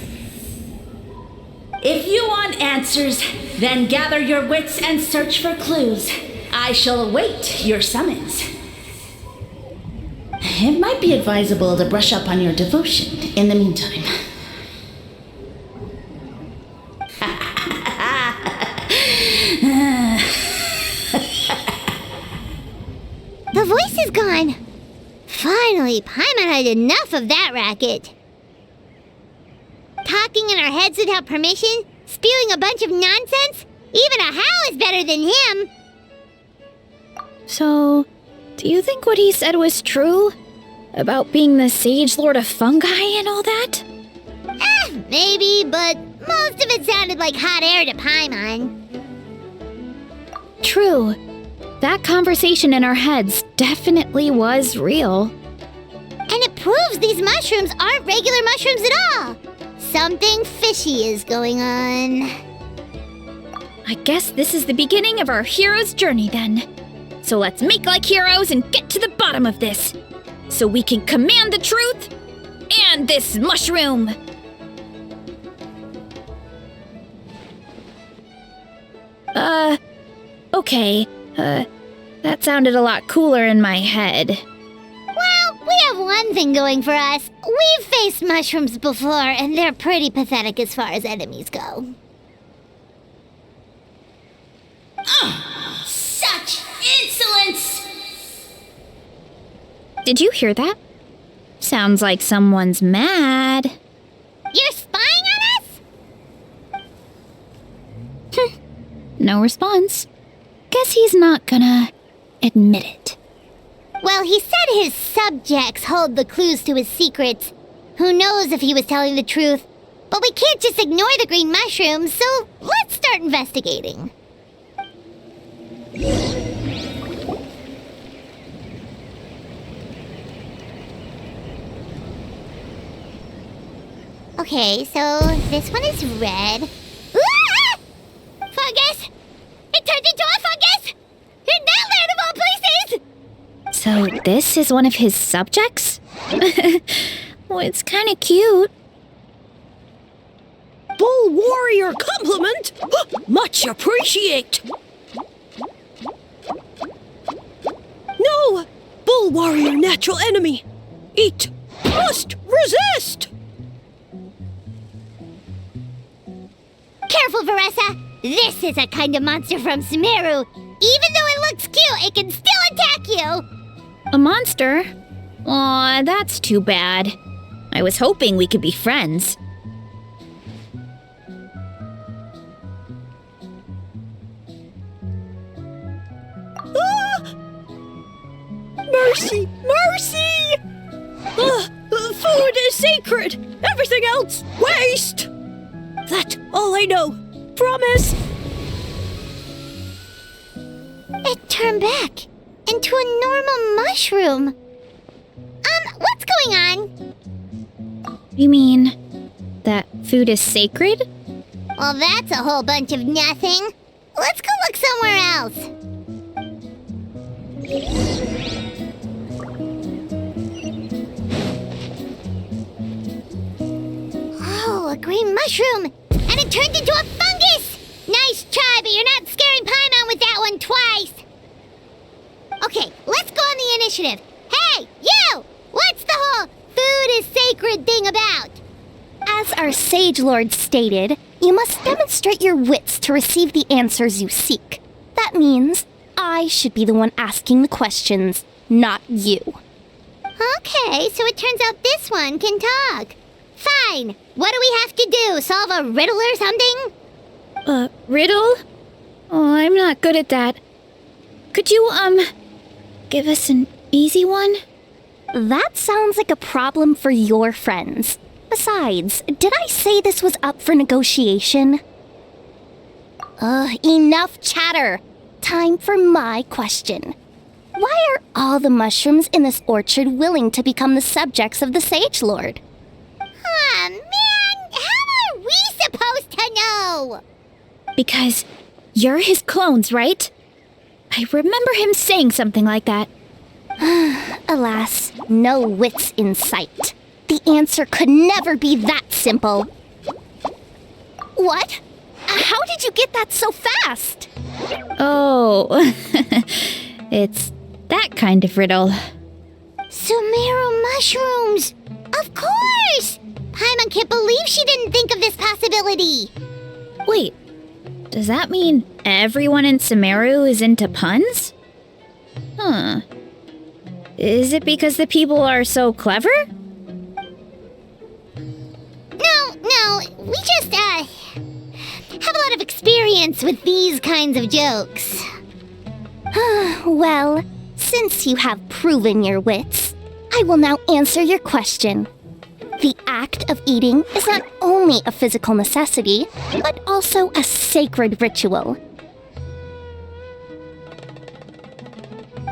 If you want answers, then gather your wits and search for clues. I shall await your summons. It might be advisable to brush up on your devotion in the meantime. The voice is gone. Finally, Paimon had enough of that racket. Talking in our heads without permission, spewing a bunch of nonsense. Even a howl is better than him. So, do you think what he said was true? About being the Sage Lord of Fungi and all that? Maybe, but most of it sounded like hot air to Paimon. True. That conversation in our heads definitely was real. And it proves these mushrooms aren't regular mushrooms at all. Something fishy is going on. I guess this is the beginning of our hero's journey then. So let's make like heroes and get to the bottom of this. So we can command the truth and this mushroom. Okay. That sounded a lot cooler in my head. Well, we have one thing going for us. We've faced mushrooms before, and they're pretty pathetic as far as enemies go. Such insolence! Did you hear that? Sounds like someone's mad. You're spying on us? No response. Guess he's not gonna admit it. Well, he said his subjects hold the clues to his secrets. Who knows if he was telling the truth? But we can't just ignore the green mushrooms, so let's start investigating. Okay, so this one is red. Ah! Fungus! It turned into a fungus! That So this is one of his subjects? Well, it's kind of cute. Bull warrior compliment! Much appreciate! No! Bull warrior natural enemy! Eat! Must resist! Careful, Varesa! This is a kind of monster from Sumeru. Even though it looks cute, it can still attack you! A monster? Aw, that's too bad. I was hoping we could be friends. Mercy! Mercy! Food is sacred! Everything else, waste! That's all I know. Promise! It turned back into a normal mushroom. What's going on? You mean that food is sacred? Well, that's a whole bunch of nothing. Let's go look somewhere else. Oh, a green mushroom! And it turned into a fungus! Nice try, but you're not scaring Paimon with that one twice! Okay, let's go on the initiative. Hey, you! What's the whole food is sacred thing about? As our Sage Lord stated, you must demonstrate your wits to receive the answers you seek. That means I should be the one asking the questions, not you. Okay, so it turns out this one can talk. Fine. What do we have to do? Solve a riddle or something? Riddle? Oh, I'm not good at that. Could you, give us an easy one? That sounds like a problem for your friends. Besides, did I say this was up for negotiation? Enough chatter. Time for my question. Why are all the mushrooms in this orchard willing to become the subjects of the Sage Lord? Aw, man! How are we supposed to know? Because you're his clones, right? I remember him saying something like that. Alas, no wits in sight. The answer could never be that simple. What? How did you get that so fast? Oh, it's that kind of riddle. Sumeru mushrooms! Of course! Paimon can't believe she didn't think of this possibility. Wait, does that mean everyone in Sumeru is into puns? Huh. Is it because the people are so clever? No, we just, have a lot of experience with these kinds of jokes. Well, since you have proven your wits, I will now answer your question. The act of eating is not only a physical necessity, but also a sacred ritual.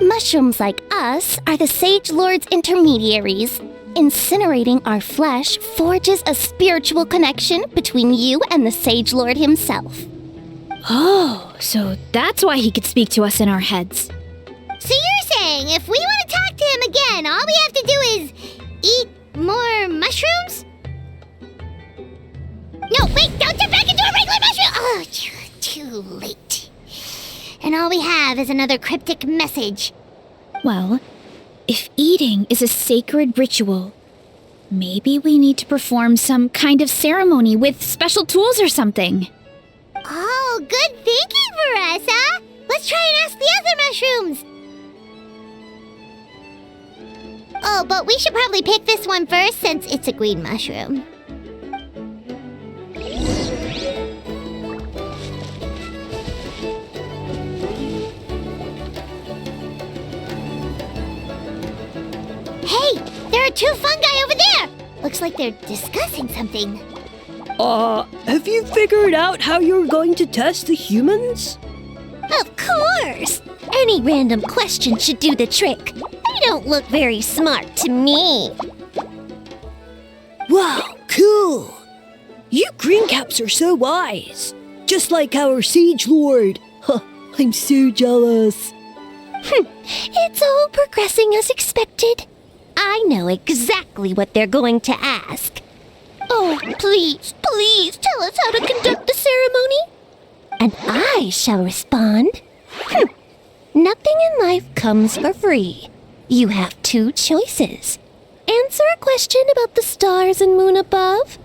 Mushrooms like us are the Sage Lord's intermediaries. Incinerating our flesh forges a spiritual connection between you and the Sage Lord himself. Oh, so that's why he could speak to us in our heads. So you're saying if we want to talk to him again, all we have to do is eat more mushrooms? No, wait, don't turn back into a regular mushroom! Oh, too late. And all we have is another cryptic message. Well, if eating is a sacred ritual, maybe we need to perform some kind of ceremony with special tools or something. Oh, good thinking, Varesa! Let's try and ask the other mushrooms! Oh, but we should probably pick this one first since it's a green mushroom. Hey, there are two fungi over there! Looks like they're discussing something. Have you figured out how you're going to test the humans? Of course! Any random question should do the trick. They don't look very smart to me. Wow, cool! You green caps are so wise. Just like our Sage Lord. Huh, I'm so jealous. It's all progressing as expected. I know exactly what they're going to ask. Oh, please tell us how to conduct the ceremony. And I shall respond. Nothing in life comes for free. You have two choices. Answer a question about the stars and moon above,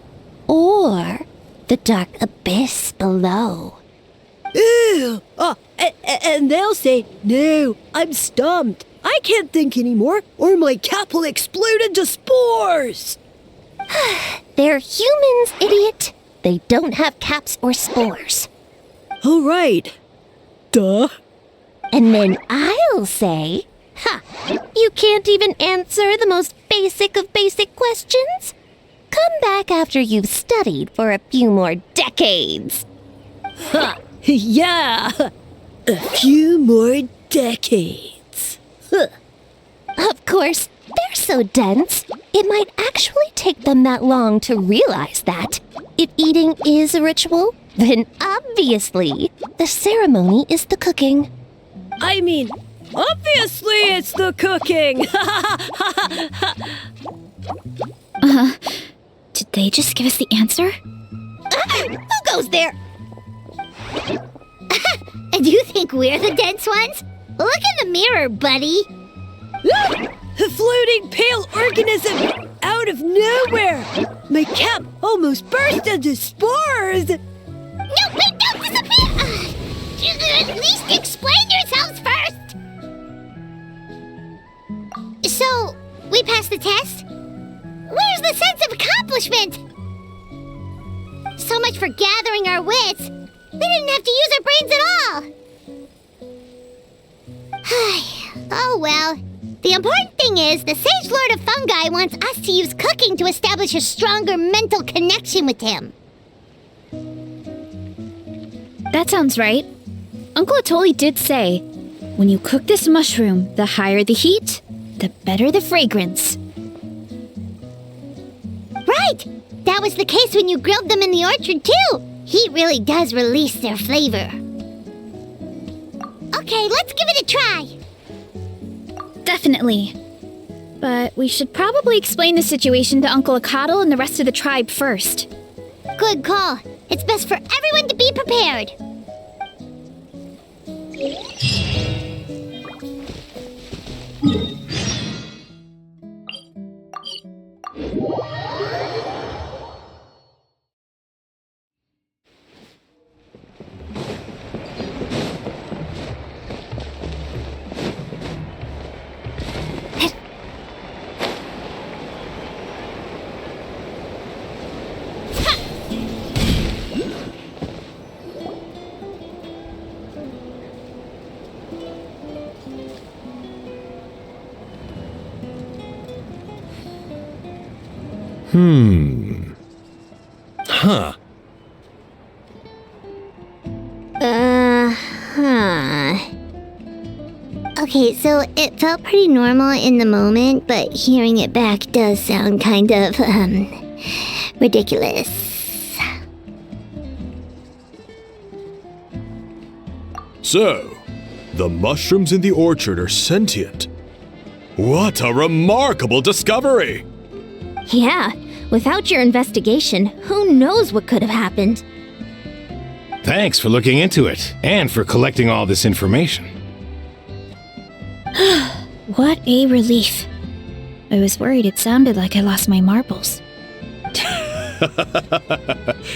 or the dark abyss below. Ew! And they'll say, no, I'm stumped. I can't think anymore, or my cap will explode into spores. They're humans, idiot. They don't have caps or spores. All right. Duh. And then I'll say, you can't even answer the most basic of basic questions? Come back after you've studied for a few more decades. Yeah. A few more decades. Of course, they're so dense, it might actually take them that long to realize that. If eating is a ritual, then obviously the ceremony is the cooking. I mean, obviously it's the cooking. Did they just give us the answer? Who goes there? And you think we're the dense ones? Look in the mirror, buddy. A floating pale organism out of nowhere. My cap almost burst into spores. No, wait, don't disappear! At least explain yourselves first! So, we passed the test? Where's the sense of accomplishment? So much for gathering our wits. We didn't have to use our brains at all. Oh well. The important thing is, the Sage Lord of Fungi wants us to use cooking to establish a stronger mental connection with him. That sounds right. Uncle Atoli did say, when you cook this mushroom, the higher the heat, the better the fragrance. Right! That was the case when you grilled them in the orchard, too! Heat really does release their flavor. Okay, let's give it a try! Definitely. But we should probably explain the situation to Uncle Akadal and the rest of the tribe first. Good call. It's best for everyone to be prepared. Huh. Okay, so it felt pretty normal in the moment, but hearing it back does sound kind of, ridiculous. So, the mushrooms in the orchard are sentient. What a remarkable discovery! Yeah, without your investigation, who knows what could have happened? Thanks for looking into it, and for collecting all this information. What a relief. I was worried it sounded like I lost my marbles.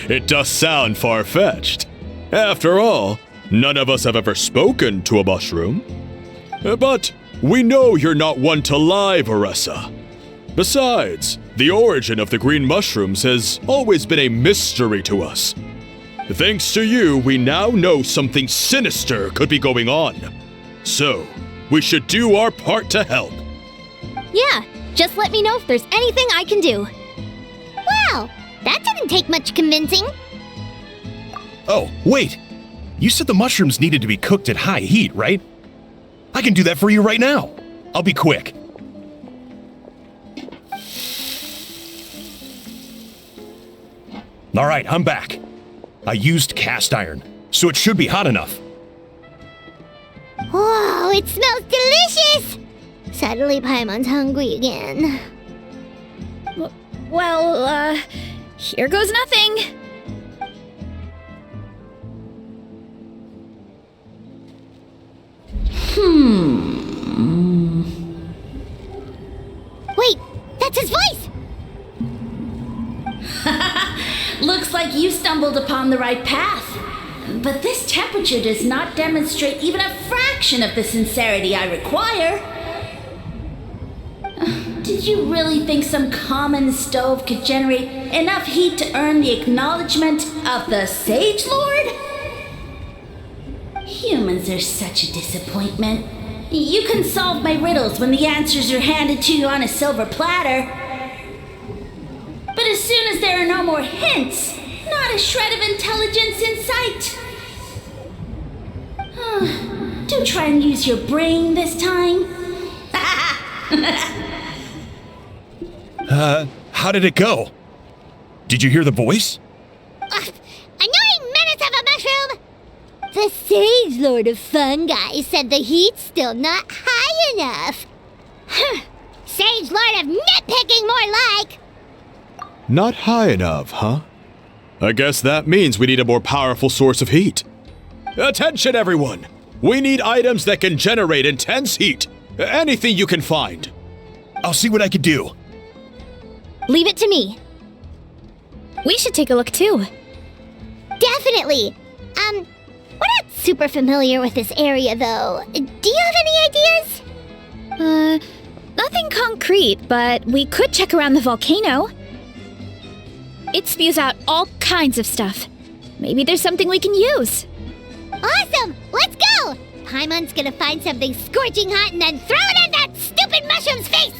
It does sound far-fetched. After all, none of us have ever spoken to a mushroom. But we know you're not one to lie, Varesa. Besides, the origin of the green mushrooms has always been a mystery to us. Thanks to you, we now know something sinister could be going on. So, we should do our part to help. Yeah, just let me know if there's anything I can do. Wow, that didn't take much convincing. Oh, wait. You said the mushrooms needed to be cooked at high heat, right? I can do that for you right now. I'll be quick. All right, I'm back. I used cast iron, so it should be hot enough. Whoa, it smells delicious! Suddenly Paimon's hungry again. Well, here goes nothing. Wait, that's his voice! Looks like you stumbled upon the right path. But this temperature does not demonstrate even a fraction of the sincerity I require. Did you really think some common stove could generate enough heat to earn the acknowledgement of the Sage Lord? Humans are such a disappointment. You can solve my riddles when the answers are handed to you on a silver platter. But as soon as there are no more hints, not a shred of intelligence in sight. Do try and use your brain this time. How did it go? Did you hear the voice? Annoying menace of a mushroom! The Sage Lord of Fungi said the heat's still not high enough. Sage Lord of nitpicking, more like! Not high enough, huh? I guess that means we need a more powerful source of heat. Attention, everyone! We need items that can generate intense heat. Anything you can find. I'll see what I can do. Leave it to me. We should take a look too. Definitely! We're not super familiar with this area, though. Do you have any ideas? Nothing concrete, but we could check around the volcano. It spews out all kinds of stuff. Maybe there's something we can use. Awesome! Let's go! Paimon's gonna find something scorching hot and then throw it in that stupid mushroom's face!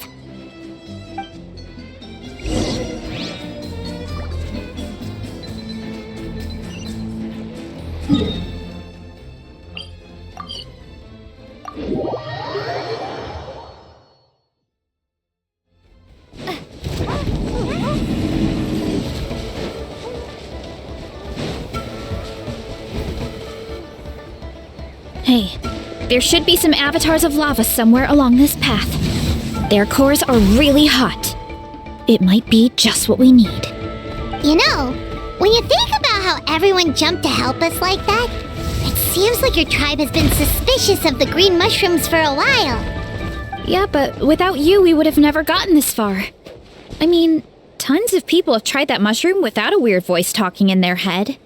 Hey, there should be some avatars of lava somewhere along this path. Their cores are really hot. It might be just what we need. You know, when you think about how everyone jumped to help us like that, it seems like your tribe has been suspicious of the green mushrooms for a while. Yeah, but without you, we would have never gotten this far. I mean, tons of people have tried that mushroom without a weird voice talking in their head.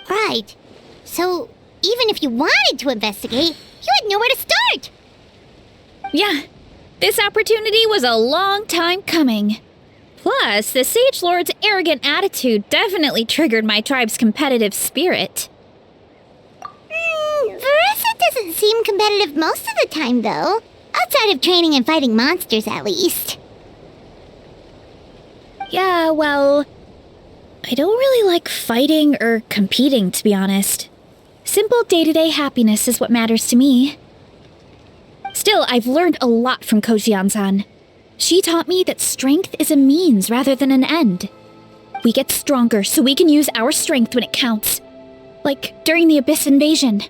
Right. So, even if you wanted to investigate, you had nowhere to start! Yeah, this opportunity was a long time coming. Plus, the Sage Lord's arrogant attitude definitely triggered my tribe's competitive spirit. Varesa doesn't seem competitive most of the time, though. Outside of training and fighting monsters, at least. Yeah, well, I don't really like fighting or competing, to be honest. Simple day-to-day happiness is what matters to me. Still, I've learned a lot from Kojian-san. She taught me that strength is a means rather than an end. We get stronger so we can use our strength when it counts. Like during the Abyss invasion.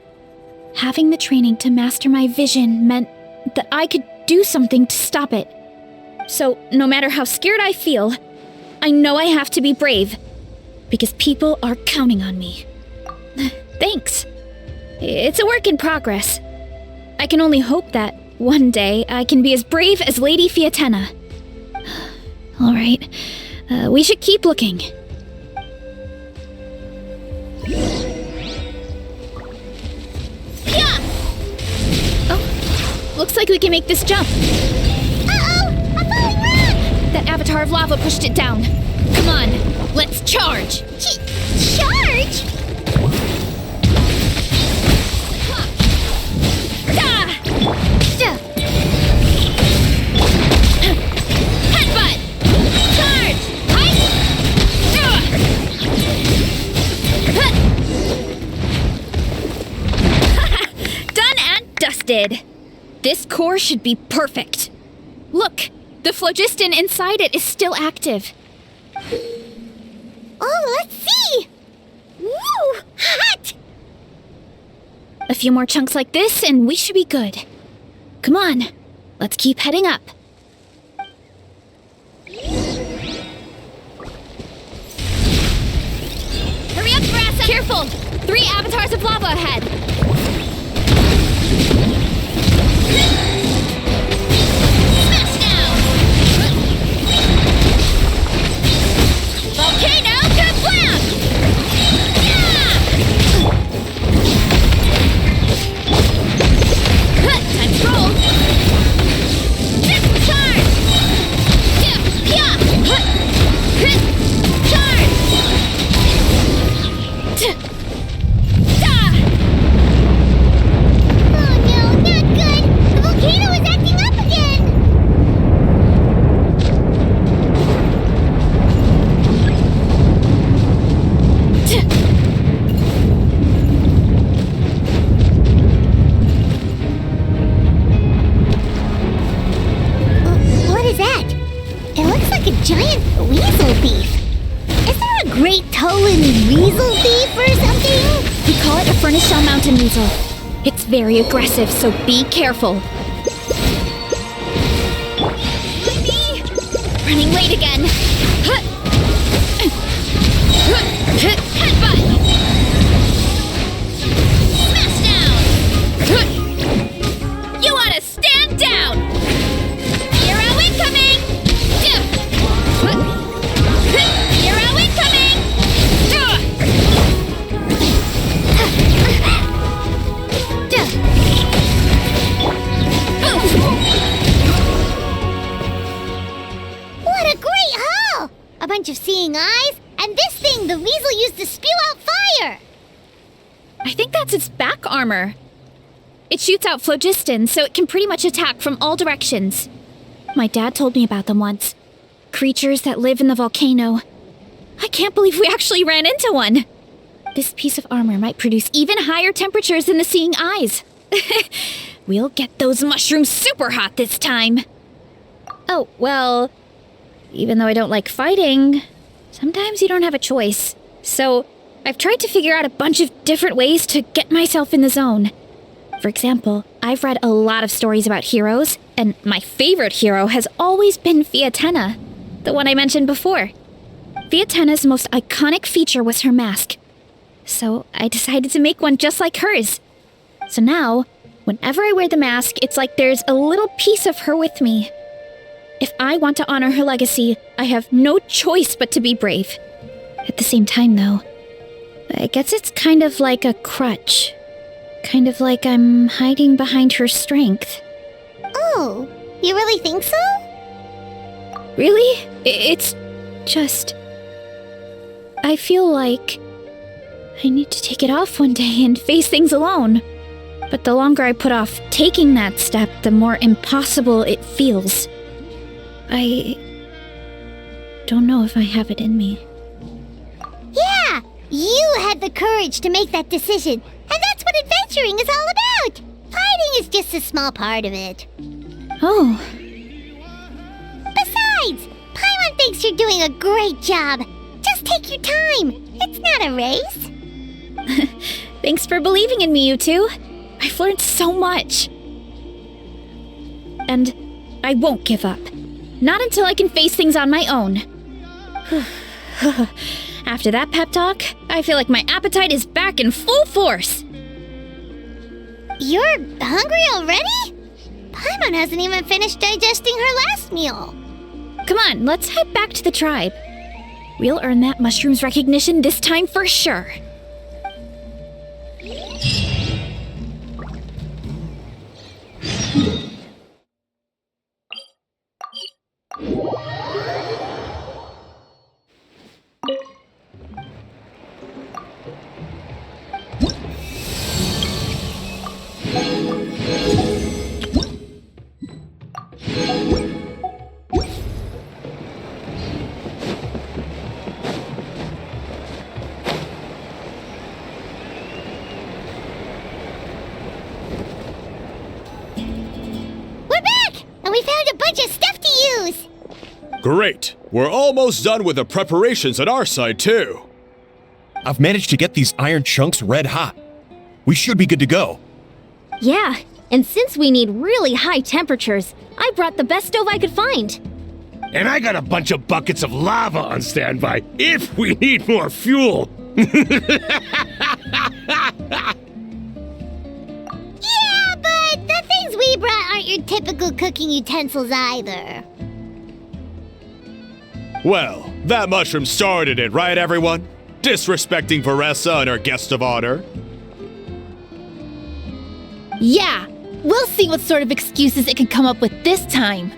Having the training to master my vision meant that I could do something to stop it. So, no matter how scared I feel, I know I have to be brave. Because people are counting on me. Thanks. It's a work in progress. I can only hope that one day I can be as brave as Lady Fiatena. All right, we should keep looking. Yeah! Oh, looks like we can make this jump. Uh-oh! A falling rock! That avatar of lava pushed it down. Come on, let's charge! Charge? Headbutt! Charge! Done and dusted. This core should be perfect. Look, the phlogiston inside it is still active. Oh, let's see! Woo! Hot! A few more chunks like this and we should be good. Come on, let's keep heading up. Hurry up, Varesa! Careful! 3 avatars of lava ahead! Smash down! Volcano, good plan! Yeah! Time to roll! Charge! Charge! Oh no, not good! The volcano is acting up again! What is that? It looks like a giant weasel thief. Is there a great Tolan weasel thief or something? We call it a furnace shell mountain weasel. It's very aggressive, so be careful. Me! Running late again. Headbutt! Smash down! You want to stand down! Hero incoming! Hero incoming! What a great haul! A bunch of seeing eyes, and this thing the weasel used to spew out fire! I think that's its back armor. It shoots out phlogiston, so it can pretty much attack from all directions. My dad told me about them once. Creatures that live in the volcano. I can't believe we actually ran into one. This piece of armor might produce even higher temperatures than the seeing eyes. We'll get those mushrooms super hot this time. Oh, well, even though I don't like fighting, sometimes you don't have a choice. So I've tried to figure out a bunch of different ways to get myself in the zone. For example, I've read a lot of stories about heroes, and my favorite hero has always been Fiatenna, the one I mentioned before. Fiatenna's most iconic feature was her mask. So I decided to make one just like hers. So now, whenever I wear the mask, it's like there's a little piece of her with me. If I want to honor her legacy, I have no choice but to be brave. At the same time, though, I guess it's kind of like a crutch. Kind of like I'm hiding behind her strength. Oh, you really think so? Really? It's just... I feel like I need to take it off one day and face things alone. But the longer I put off taking that step, the more impossible it feels. I don't know if I have it in me. Yeah! You had the courage to make that decision, and that's what adventuring is all about! Fighting is just a small part of it. Oh, Besides, Paimon thinks you're doing a great job. Just take your time. It's not a race. thanks for believing in me, you two. I've learned so much. And I won't give up. Not until I can face things on my own. After that pep talk, I feel like my appetite is back in full force. You're hungry already? Paimon hasn't even finished digesting her last meal. Come on, let's head back to the tribe. We'll earn that mushroom's recognition this time for sure. We're back! And we found a bunch of stuff to use! Great! We're almost done with the preparations on our side, too. I've managed to get these iron chunks red hot. We should be good to go. Yeah, and since we need really high temperatures, I brought the best stove I could find. And I got a bunch of buckets of lava on standby if we need more fuel. Yeah, but the things we brought aren't your typical cooking utensils either. Well, that mushroom started it, right, everyone? Disrespecting Varesa and her guest of honor. Yeah, we'll see what sort of excuses it can come up with this time.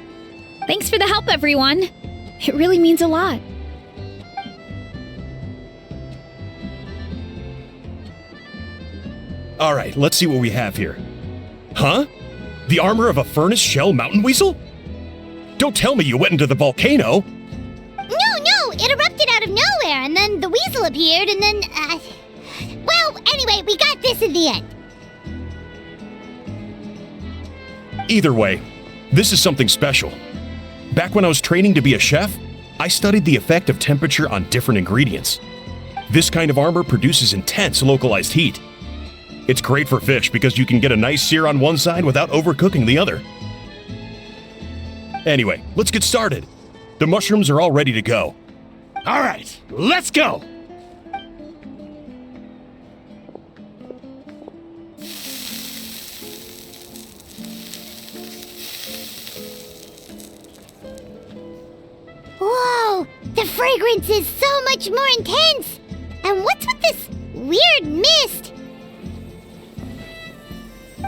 Thanks for the help, everyone. It really means a lot. All right, let's see what we have here. Huh? The armor of a furnace shell mountain weasel? Don't tell me you went into the volcano. No, it erupted out of nowhere, and then the weasel appeared, and then, well, anyway, we got this in the end. Either way, this is something special. Back when I was training to be a chef, I studied the effect of temperature on different ingredients. This kind of armor produces intense localized heat. It's great for fish because you can get a nice sear on one side without overcooking the other. Anyway, let's get started. The mushrooms are all ready to go. All right, let's go. Whoa, the fragrance is so much more intense. And what's with this weird mist?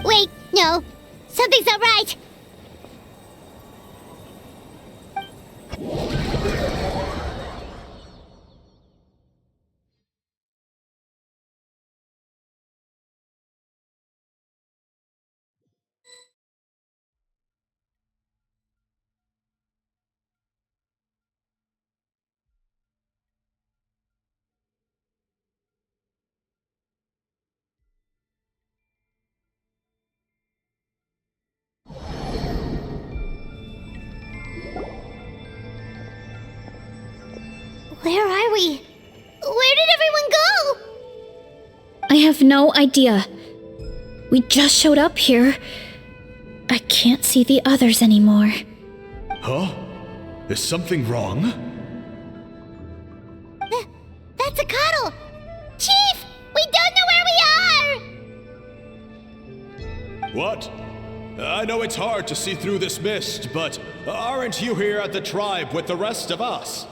Wait, no, something's not right. Where are we? Where did everyone go? I have no idea. We just showed up here. I can't see the others anymore. Huh? Is something wrong? That's a cuddle. Chief, we don't know where we are. What? I know it's hard to see through this mist, but aren't you here at the tribe with the rest of us?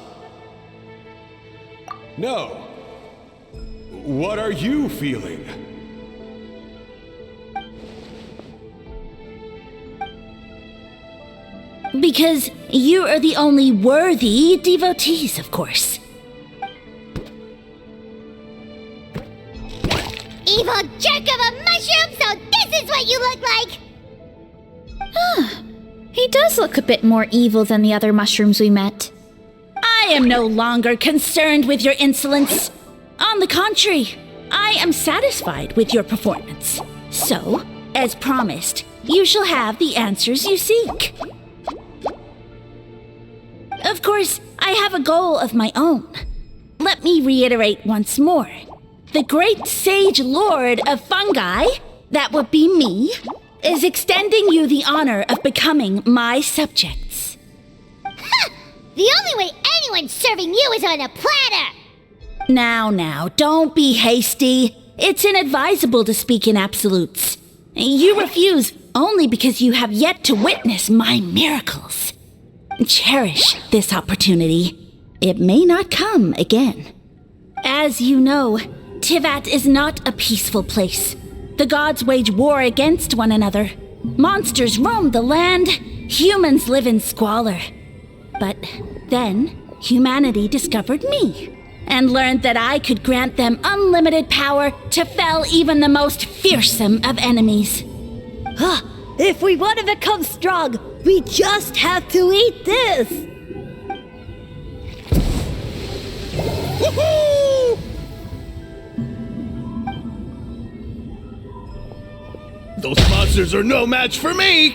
No. What are you feeling? Because you are the only worthy devotees, of course. Evil jerk of a mushroom, so this is what you look like. He does look a bit more evil than the other mushrooms we met. I am no longer concerned with your insolence. On the contrary, I am satisfied with your performance. So, as promised, you shall have the answers you seek. Of course, I have a goal of my own. Let me reiterate once more. The great sage lord of fungi, that would be me, is extending you the honor of becoming my subjects. The only way anyone's serving you is on a platter. Now, don't be hasty. It's inadvisable to speak in absolutes. You refuse only because you have yet to witness my miracles. Cherish this opportunity. It may not come again. As you know, Tivat is not a peaceful place. The gods wage war against one another. Monsters roam the land. Humans live in squalor. But then, humanity discovered me and learned that I could grant them unlimited power to fell even the most fearsome of enemies. If we want to become strong, we just have to eat this. Woohoo! Those monsters are no match for me!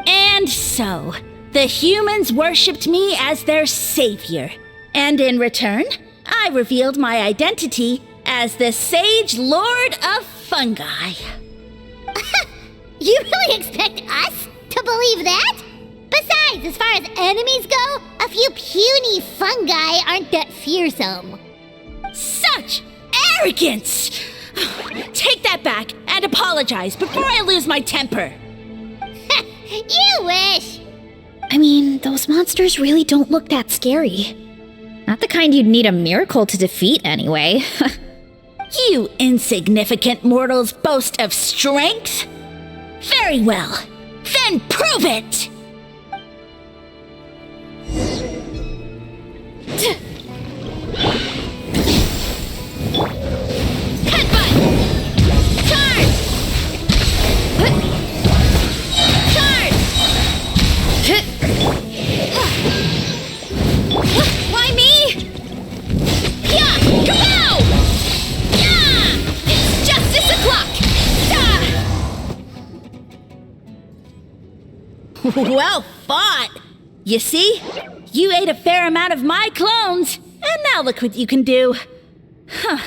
And so, the humans worshipped me as their savior. And in return, I revealed my identity as the Sage Lord of Fungi. You really expect us to believe that? Besides, as far as enemies go, a few puny fungi aren't that fearsome. Such arrogance! Take that back and apologize before I lose my temper. You wish! I mean, those monsters really don't look that scary. Not the kind you'd need a miracle to defeat, anyway. You insignificant mortals boast of strength? Very well. Then prove it! Headbutt! Charge! Charge! Why me? Yeah! Kapow! Yeah! It's justice o'clock! Well fought! You see? You ate a fair amount of my clones, and now look what you can do. Huh.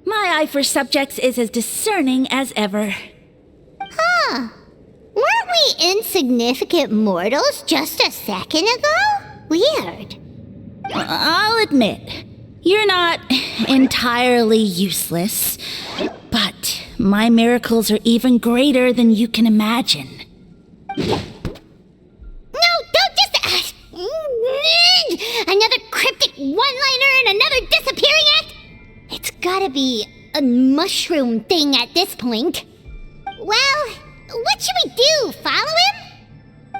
My eye for subjects is as discerning as ever. Huh. Weren't we insignificant mortals just a second ago? Weird. I'll admit, you're not entirely useless, but my miracles are even greater than you can imagine. No, don't just... another cryptic one-liner and another disappearing act? It's gotta be a mushroom thing at this point. Well, what should we do? Follow him?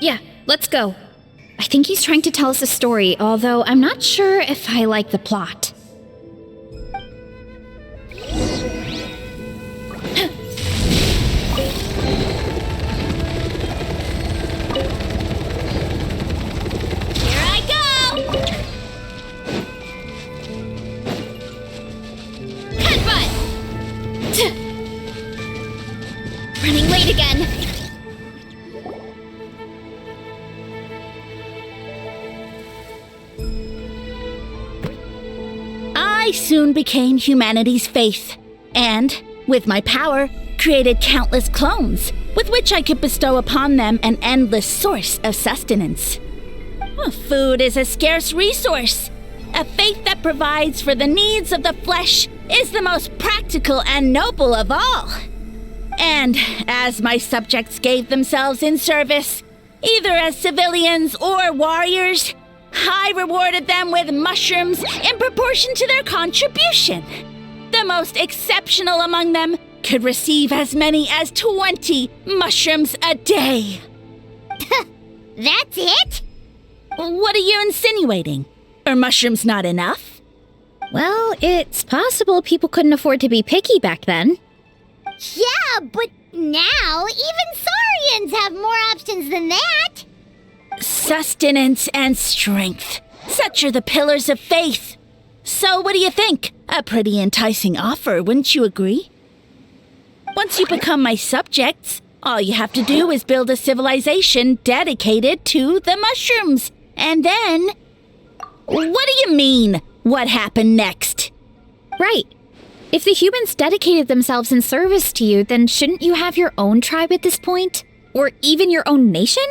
Yeah, let's go. I think he's trying to tell us a story, although I'm not sure if I like the plot. Here I go! Headbutt! Running late again. I soon became humanity's faith, and, with my power, created countless clones, with which I could bestow upon them an endless source of sustenance. Well, food is a scarce resource. A faith that provides for the needs of the flesh is the most practical and noble of all. And as my subjects gave themselves in service, either as civilians or warriors, I rewarded them with mushrooms in proportion to their contribution. The most exceptional among them could receive as many as 20 mushrooms a day. That's it? What are you insinuating? Are mushrooms not enough? Well, it's possible people couldn't afford to be picky back then. Yeah, but now even saurians have more options than that. Sustenance and strength. Such are the pillars of faith. So what do you think? A pretty enticing offer, wouldn't you agree? Once you become my subjects, all you have to do is build a civilization dedicated to the mushrooms. And then... What do you mean, what happened next? Right. If the humans dedicated themselves in service to you, then shouldn't you have your own tribe at this point? Or even your own nation?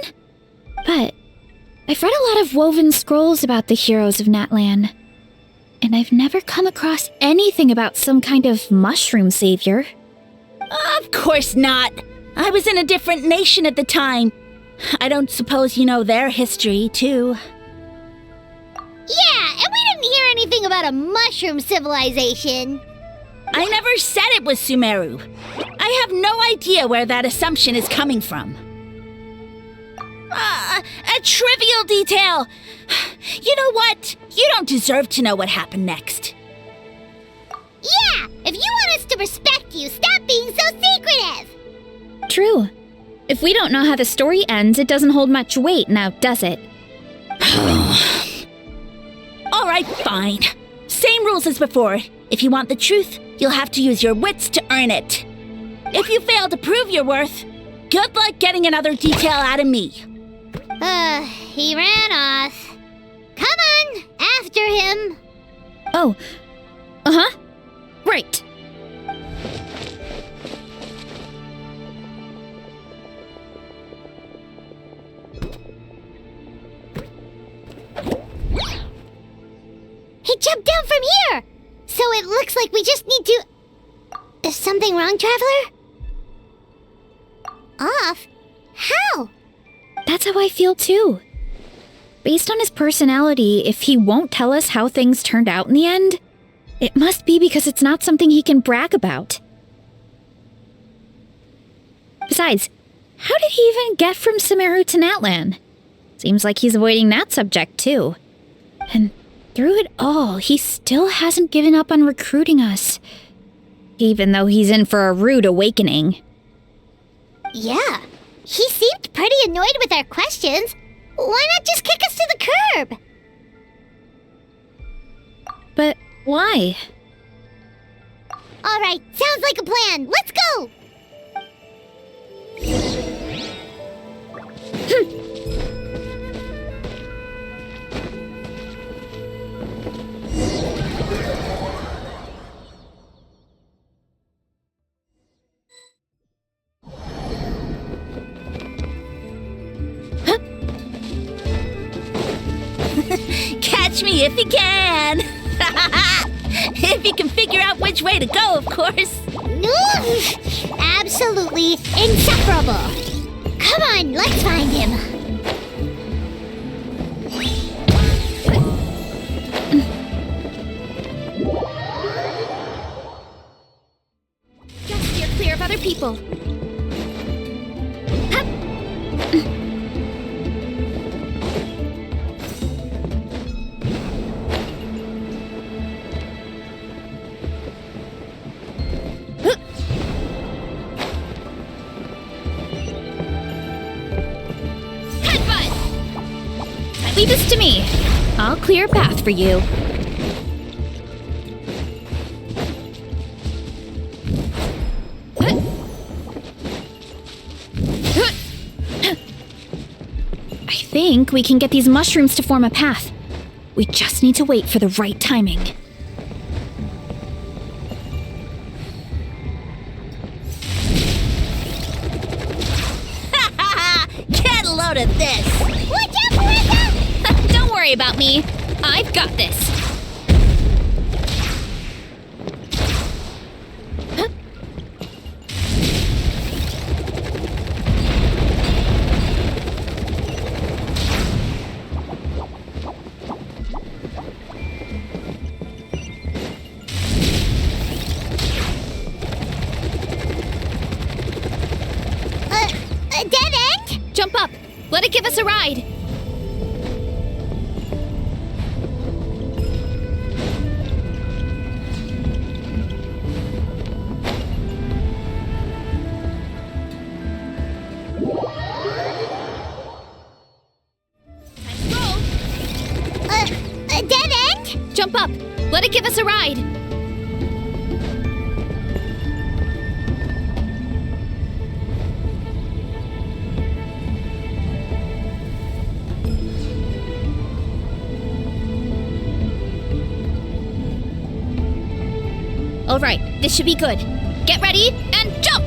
But I've read a lot of woven scrolls about the heroes of Natlan, and I've never come across anything about some kind of mushroom savior. Of course not. I was in a different nation at the time. I don't suppose you know their history, too. Yeah, and we didn't hear anything about a mushroom civilization. I never said it was Sumeru. I have no idea where that assumption is coming from. A trivial detail. You know what? You don't deserve to know what happened next. Yeah, if you want us to respect you, stop being so secretive. True. If we don't know how the story ends, it doesn't hold much weight now, does it? All right, fine. Same rules as before. If you want the truth, you'll have to use your wits to earn it. If you fail to prove your worth, good luck getting another detail out of me. He ran off. Come on, after him. Oh. Uh-huh. Right. He jumped down from here! So it looks like we just need to... Is something wrong, Traveler? Off? How? That's how I feel too. Based on his personality, if he won't tell us how things turned out in the end, it must be because it's not something he can brag about. Besides, how did he even get from Sumeru to Natlan? Seems like he's avoiding that subject too. And through it all, he still hasn't given up on recruiting us. Even though he's in for a rude awakening. Yeah, he seemed pretty annoyed with our questions. Why not just kick us to the curb? But why? Alright, sounds like a plan. Let's go! Catch me if you can! If you can figure out which way to go, of course. Absolutely insufferable. Come on, let's find him. Just steer clear of other people. Leave this to me. I'll clear a path for you. I think we can get these mushrooms to form a path. We just need to wait for the right timing. Get a load of this! Watch out, Varesa! Don't worry about me. I've got this. A dead end? Jump up. Let it give us a ride. A dead end? Jump up. Let it give us a ride. All right, this should be good. Get ready and jump!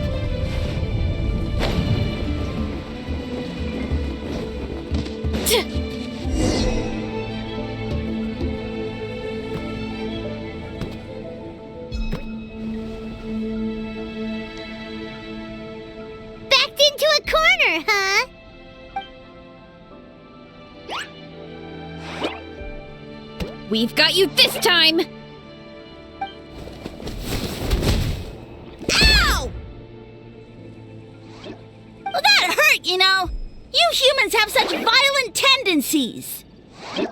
Backed into a corner, huh? We've got you this time! Ow! Well, that hurt, you know. You humans have such violent tendencies. How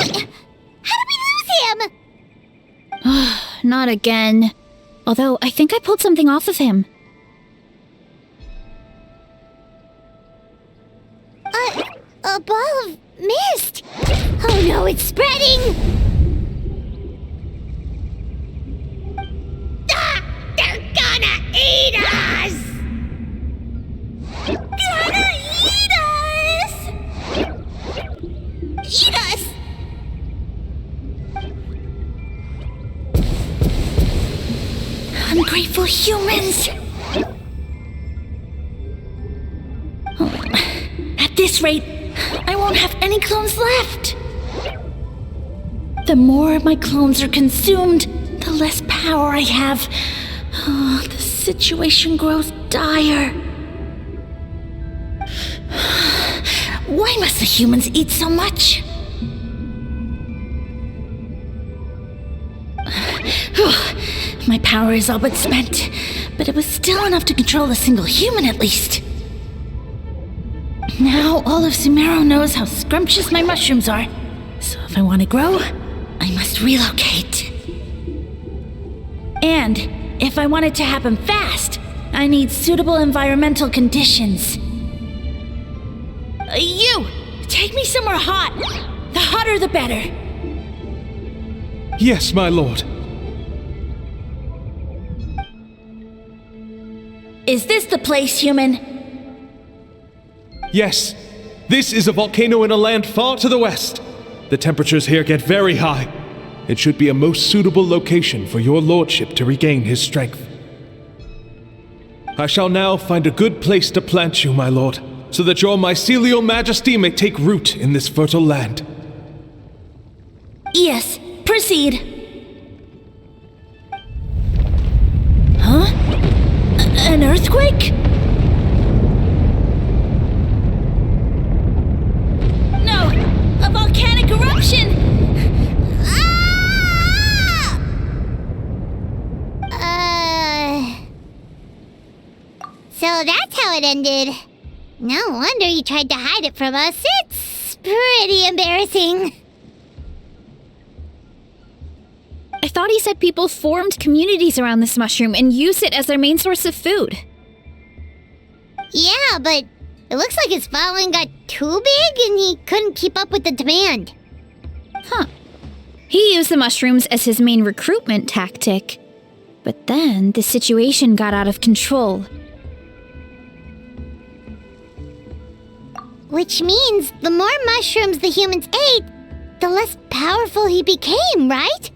did we lose him? Not again. Although, I think I pulled something off of him. A ball of mist. Oh no, it's spreading! Ah! They're gonna eat us! Gonna eat us! Eat us! Ungrateful humans! At this rate, I won't have any clones left. The more my clones are consumed, the less power I have. Oh, the situation grows dire. Why must the humans eat so much? My power is all but spent, but it was still enough to control a single human at least. Now all of Sumero knows how scrumptious my mushrooms are, so if I want to grow, I must relocate. And if I want it to happen fast, I need suitable environmental conditions. You! Take me somewhere hot! The hotter the better! Yes, my lord. Is this the place, human? Yes. This is a volcano in a land far to the west. The temperatures here get very high. It should be a most suitable location for your lordship to regain his strength. I shall now find a good place to plant you, my lord, so that your mycelial majesty may take root in this fertile land. Yes, proceed. Huh? An earthquake? No! A volcanic eruption! So that's how it ended. No wonder you tried to hide it from us. It's pretty embarrassing. I thought he said people formed communities around this mushroom and used it as their main source of food. Yeah, but it looks like his following got too big and he couldn't keep up with the demand. Huh. He used the mushrooms as his main recruitment tactic. But then the situation got out of control. Which means the more mushrooms the humans ate, the less powerful he became, right?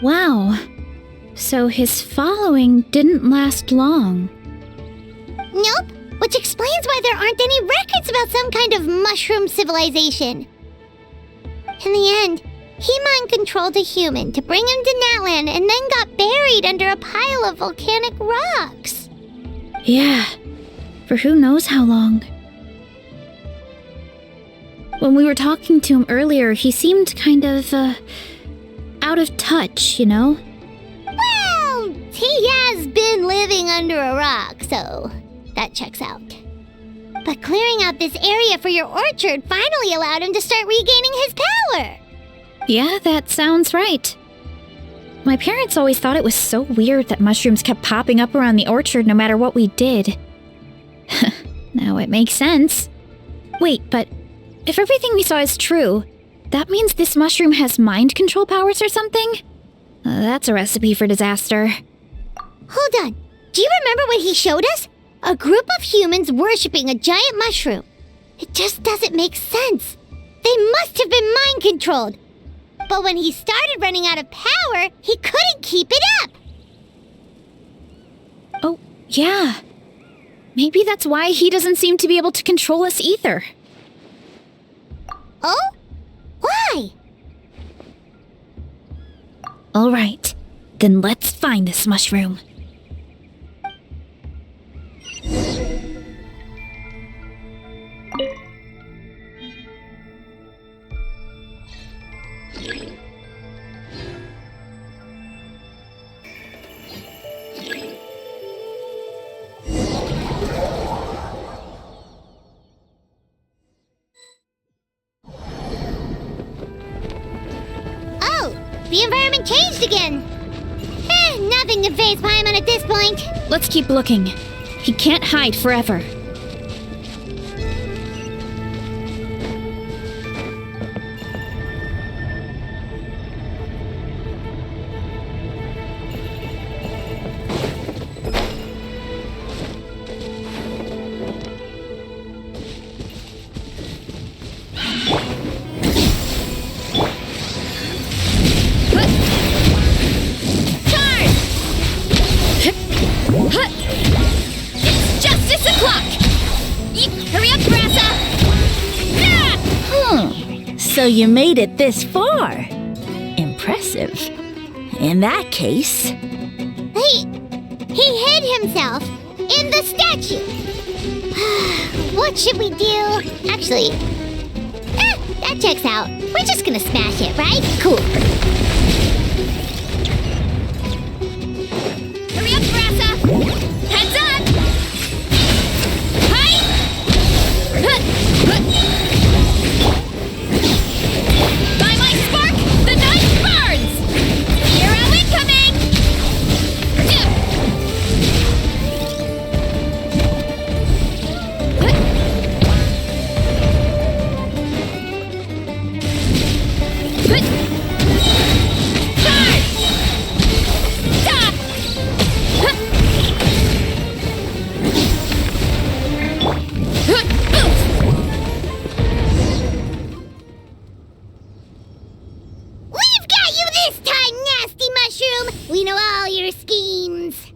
Wow. So his following didn't last long. Nope, which explains why there aren't any records about some kind of mushroom civilization. In the end, he mind-controlled a human to bring him to Natlan and then got buried under a pile of volcanic rocks. Yeah, for who knows how long. When we were talking to him earlier, he seemed kind of, out of touch, you know? Well, he has been living under a rock, so that checks out. But clearing out this area for your orchard finally allowed him to start regaining his power. Yeah, that sounds right. My parents always thought it was so weird that mushrooms kept popping up around the orchard no matter what we did. Now it makes sense. Wait, but if everything we saw is true, that means this mushroom has mind control powers or something? That's a recipe for disaster. Hold on. Do you remember what he showed us? A group of humans worshipping a giant mushroom. It just doesn't make sense. They must have been mind controlled. But when he started running out of power, he couldn't keep it up. Oh, yeah. Maybe that's why he doesn't seem to be able to control us either. Oh? Why? All right, then let's find this mushroom. Oh, the environment changed again. Nothing to face Paimon at this point. Let's keep looking. He can't hide forever. It's justice o'clock! So you made it this far. Impressive. In that case... He hid himself in the statue. What should we do? Actually, that checks out. We're just gonna smash it, right? Cool. Hurry up, Varesa! Heads up! Hi! By my spark, the night burns! Hero incoming! We've got you this time, nasty mushroom! We know all your schemes.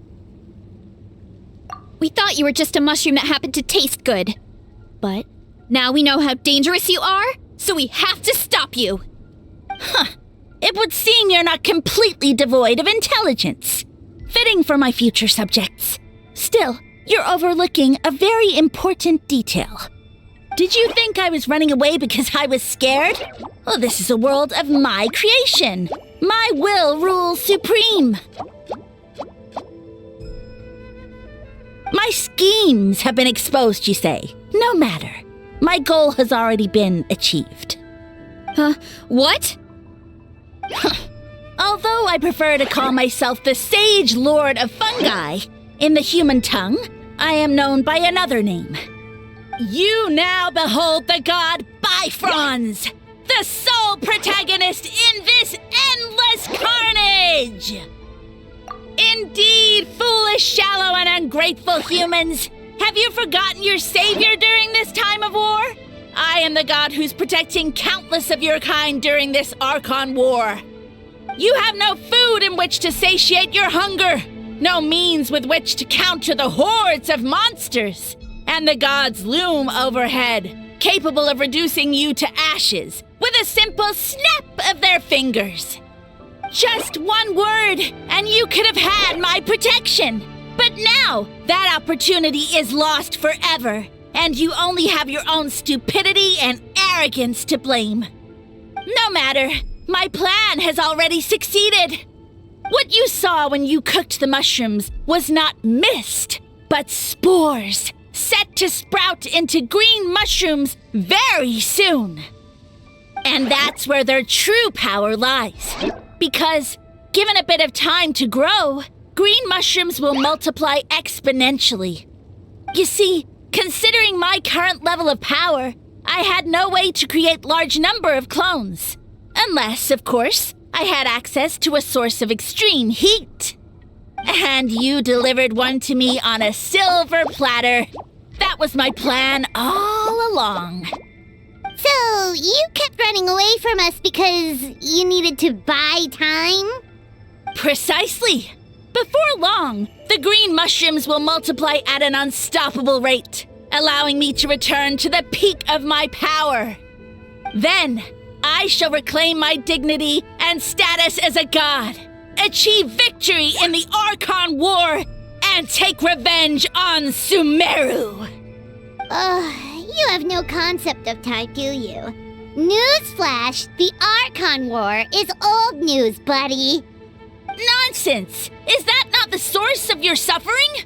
We thought you were just a mushroom that happened to taste good. But now we know how dangerous you are, so we have to stop you. It would seem you're not completely devoid of intelligence. Fitting for my future subjects. Still, you're overlooking a very important detail. Did you think I was running away because I was scared? Oh, this is a world of my creation. My will rules supreme. My schemes have been exposed, you say. No matter. My goal has already been achieved. What? Although I prefer to call myself the Sage Lord of Fungi, in the human tongue, I am known by another name. You now behold the god Bifrons, the sole protagonist in this endless carnage! Indeed, foolish, shallow, and ungrateful humans! Have you forgotten your savior during this time of war? I am the god who's protecting countless of your kind during this Archon War. You have no food in which to satiate your hunger, no means with which to counter the hordes of monsters, and the gods loom overhead, capable of reducing you to ashes with a simple snap of their fingers. Just one word, and you could have had my protection. But now, that opportunity is lost forever, and you only have your own stupidity and arrogance to blame. No matter, my plan has already succeeded. What you saw when you cooked the mushrooms was not mist, but spores, set to sprout into green mushrooms very soon. And that's where their true power lies. Because, given a bit of time to grow, green mushrooms will multiply exponentially. You see, considering my current level of power, I had no way to create large number of clones. Unless, of course, I had access to a source of extreme heat. And you delivered one to me on a silver platter. That was my plan all along. So, you kept running away from us because you needed to buy time? Precisely. Before long, the green mushrooms will multiply at an unstoppable rate, allowing me to return to the peak of my power. Then, I shall reclaim my dignity and status as a god, achieve victory in the Archon War, and take revenge on Sumeru. You have no concept of time, do you? Newsflash, the Archon War is old news, buddy. Nonsense! Is that not the source of your suffering?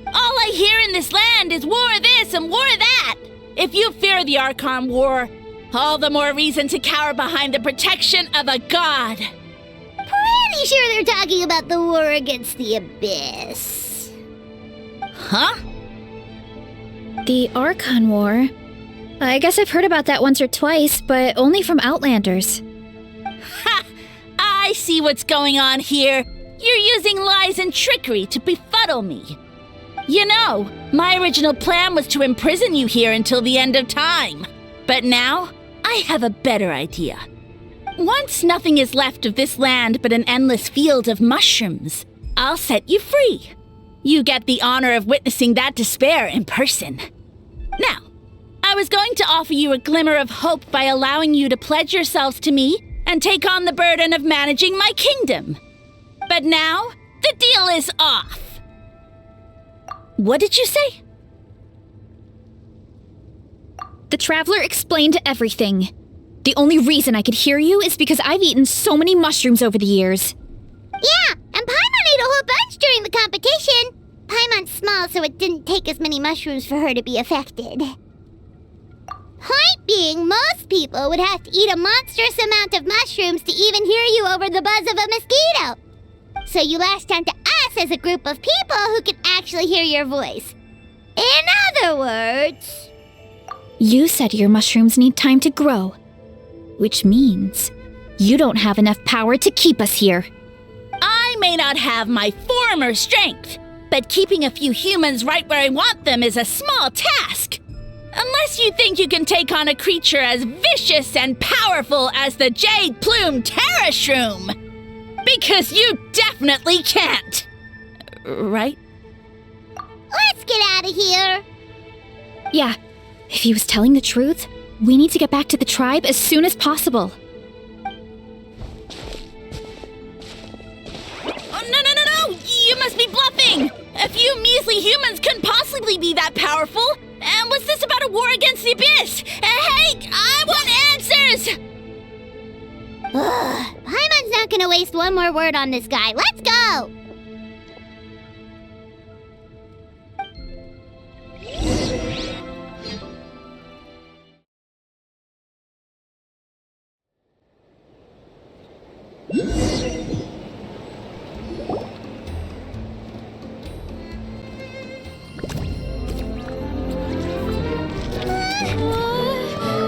All I hear in this land is war this and war that. If you fear the Archon War, all the more reason to cower behind the protection of a god. Pretty sure they're talking about the war against the Abyss. Huh? The Archon War? I guess I've heard about that once or twice, but only from Outlanders. Ha! I see what's going on here. You're using lies and trickery to befuddle me. You know, my original plan was to imprison you here until the end of time. But now, I have a better idea. Once nothing is left of this land but an endless field of mushrooms, I'll set you free. You get the honor of witnessing that despair in person. Now, I was going to offer you a glimmer of hope by allowing you to pledge yourselves to me and take on the burden of managing my kingdom. But now, the deal is off. What did you say? The Traveler explained everything. The only reason I could hear you is because I've eaten so many mushrooms over the years. Yeah, and Paimon ate a whole bunch during the competition. Paimon's small, so it didn't take as many mushrooms for her to be affected. Point being, most people would have to eat a monstrous amount of mushrooms to even hear you over the buzz of a mosquito. So you latched onto us as a group of people who can actually hear your voice. In other words... You said your mushrooms need time to grow, which means you don't have enough power to keep us here. I may not have my former strength, but keeping a few humans right where I want them is a small task. Unless you think you can take on a creature as vicious and powerful as the Jade Plume Terra Shroom. Because you definitely can't. Right? Let's get out of here. Yeah, if he was telling the truth, we need to get back to the tribe as soon as possible. Oh, no! You must be bluffing! A few measly humans couldn't possibly be that powerful! And what's this about a war against the Abyss? Hey, I want answers! Paimon's not gonna waste one more word on this guy. Let's go!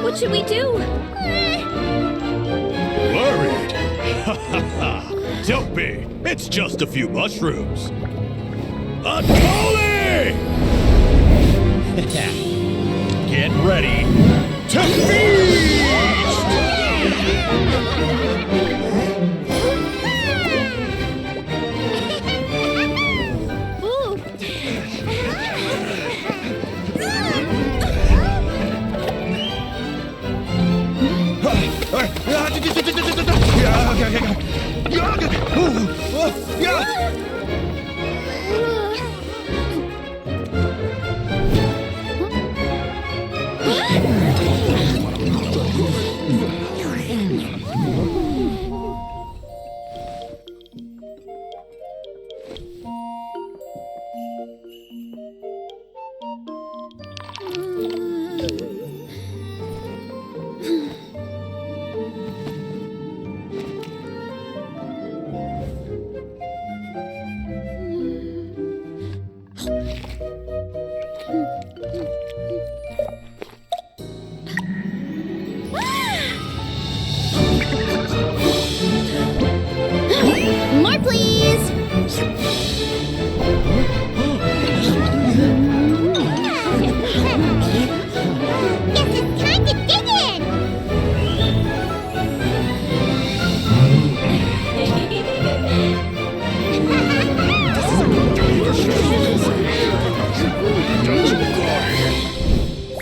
What should we do? Worried? Ha ha ha! Don't be! It's just a few mushrooms. Unholy! Get ready to feast! More, please! Guess it's time to dig in!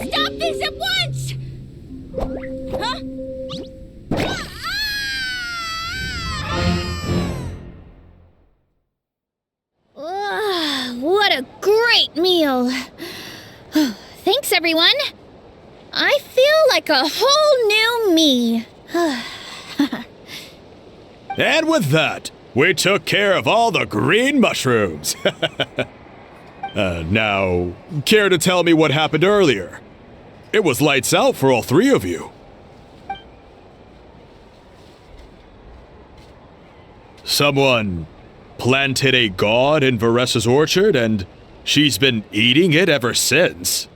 Stop this at once! Huh? What a great meal! Thanks, everyone! I feel like a whole new me. And with that, we took care of all the green mushrooms. Now, care to tell me what happened earlier? It was lights out for all three of you. Someone planted a god in Varesa's orchard, and she's been eating it ever since.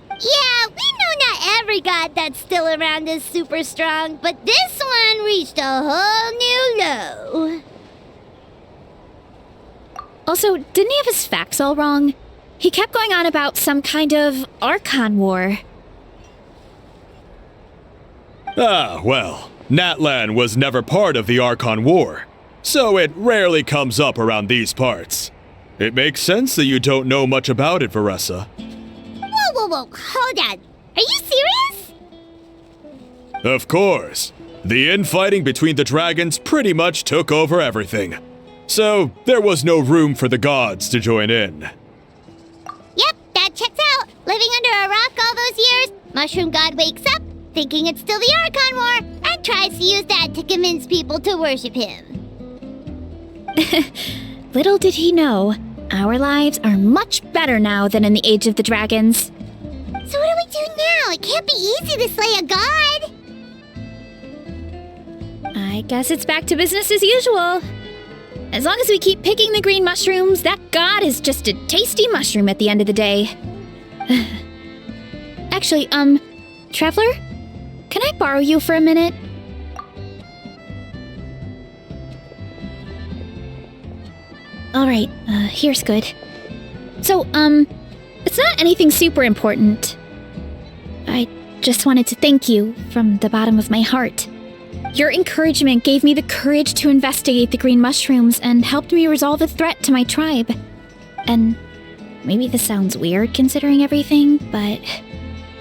Yeah, we know not every god that's still around is super strong, but this one reached a whole new low. Also, didn't he have his facts all wrong? He kept going on about some kind of Archon war. Ah, well, Natlan was never part of the Archon War, so it rarely comes up around these parts. It makes sense that you don't know much about it, Varesa. Whoa, hold on. Are you serious? Of course. The infighting between the dragons pretty much took over everything. So, there was no room for the gods to join in. Yep, that checks out. Living under a rock all those years, Mushroom God wakes up, thinking it's still the Archon War, and tries to use that to convince people to worship him. Little did he know, our lives are much better now than in the Age of the Dragons. So what do we do now? It can't be easy to slay a god. I guess it's back to business as usual. As long as we keep picking the green mushrooms, that god is just a tasty mushroom at the end of the day. Actually, Traveler? Can I borrow you for a minute? Alright, here's good. So, it's not anything super important. I just wanted to thank you from the bottom of my heart. Your encouragement gave me the courage to investigate the green mushrooms and helped me resolve a threat to my tribe. And maybe this sounds weird considering everything, but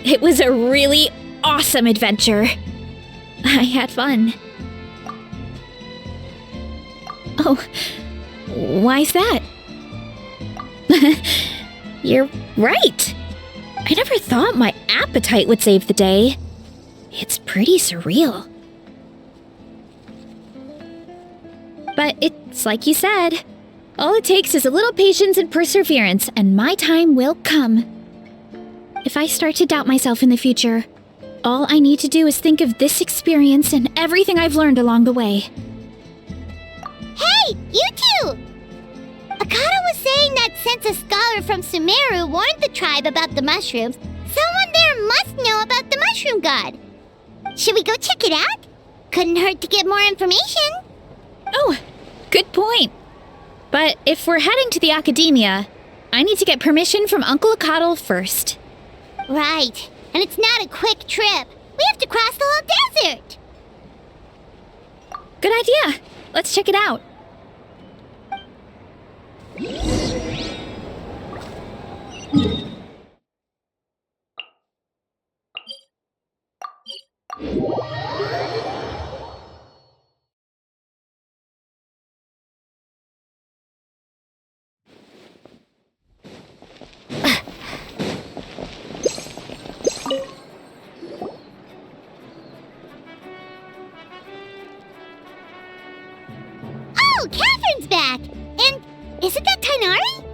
it was a really awesome adventure. I had fun. Oh, why's that? You're right. I never thought my appetite would save the day. It's pretty surreal. But it's like you said. All it takes is a little patience and perseverance, and my time will come. If I start to doubt myself in the future, all I need to do is think of this experience and everything I've learned along the way. Hey, you two! Akata was saying that since a scholar from Sumeru warned the tribe about the mushrooms, someone there must know about the mushroom god. Should we go check it out? Couldn't hurt to get more information. Oh, good point. But if we're heading to the academia, I need to get permission from Uncle Akatl first. Right. And it's not a quick trip. We have to cross the whole desert. Good idea. Let's check it out. Oh, Catherine's back! And isn't that Tainari?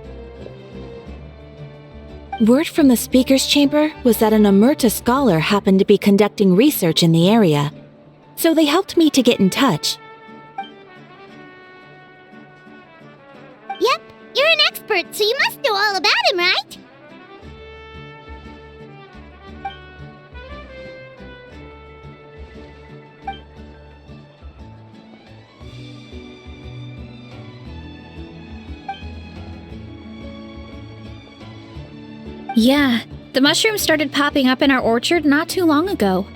Word from the speaker's chamber was that an Amurta scholar happened to be conducting research in the area, so they helped me to get in touch. Yep, you're an expert, so you must know all about him, right? Yeah, the mushrooms started popping up in our orchard not too long ago.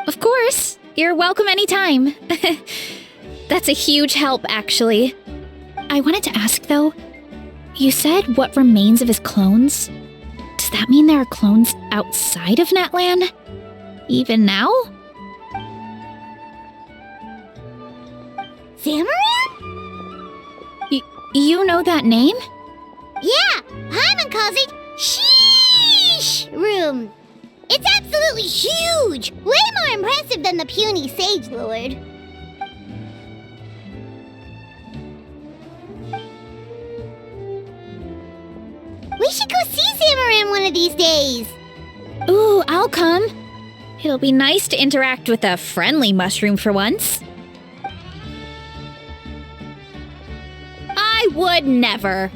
Of course, you're welcome anytime. That's a huge help, actually. I wanted to ask, though, you said what remains of his clones? Does that mean there are clones outside of Natlan? Even now? Zamarin? You know that name? Yeah, Paimon calls it Sheesh Room. It's absolutely huge! Way more impressive than the puny Sage Lord. We should go see Zamarin one of these days. Ooh, I'll come. It'll be nice to interact with a friendly mushroom for once. I would never.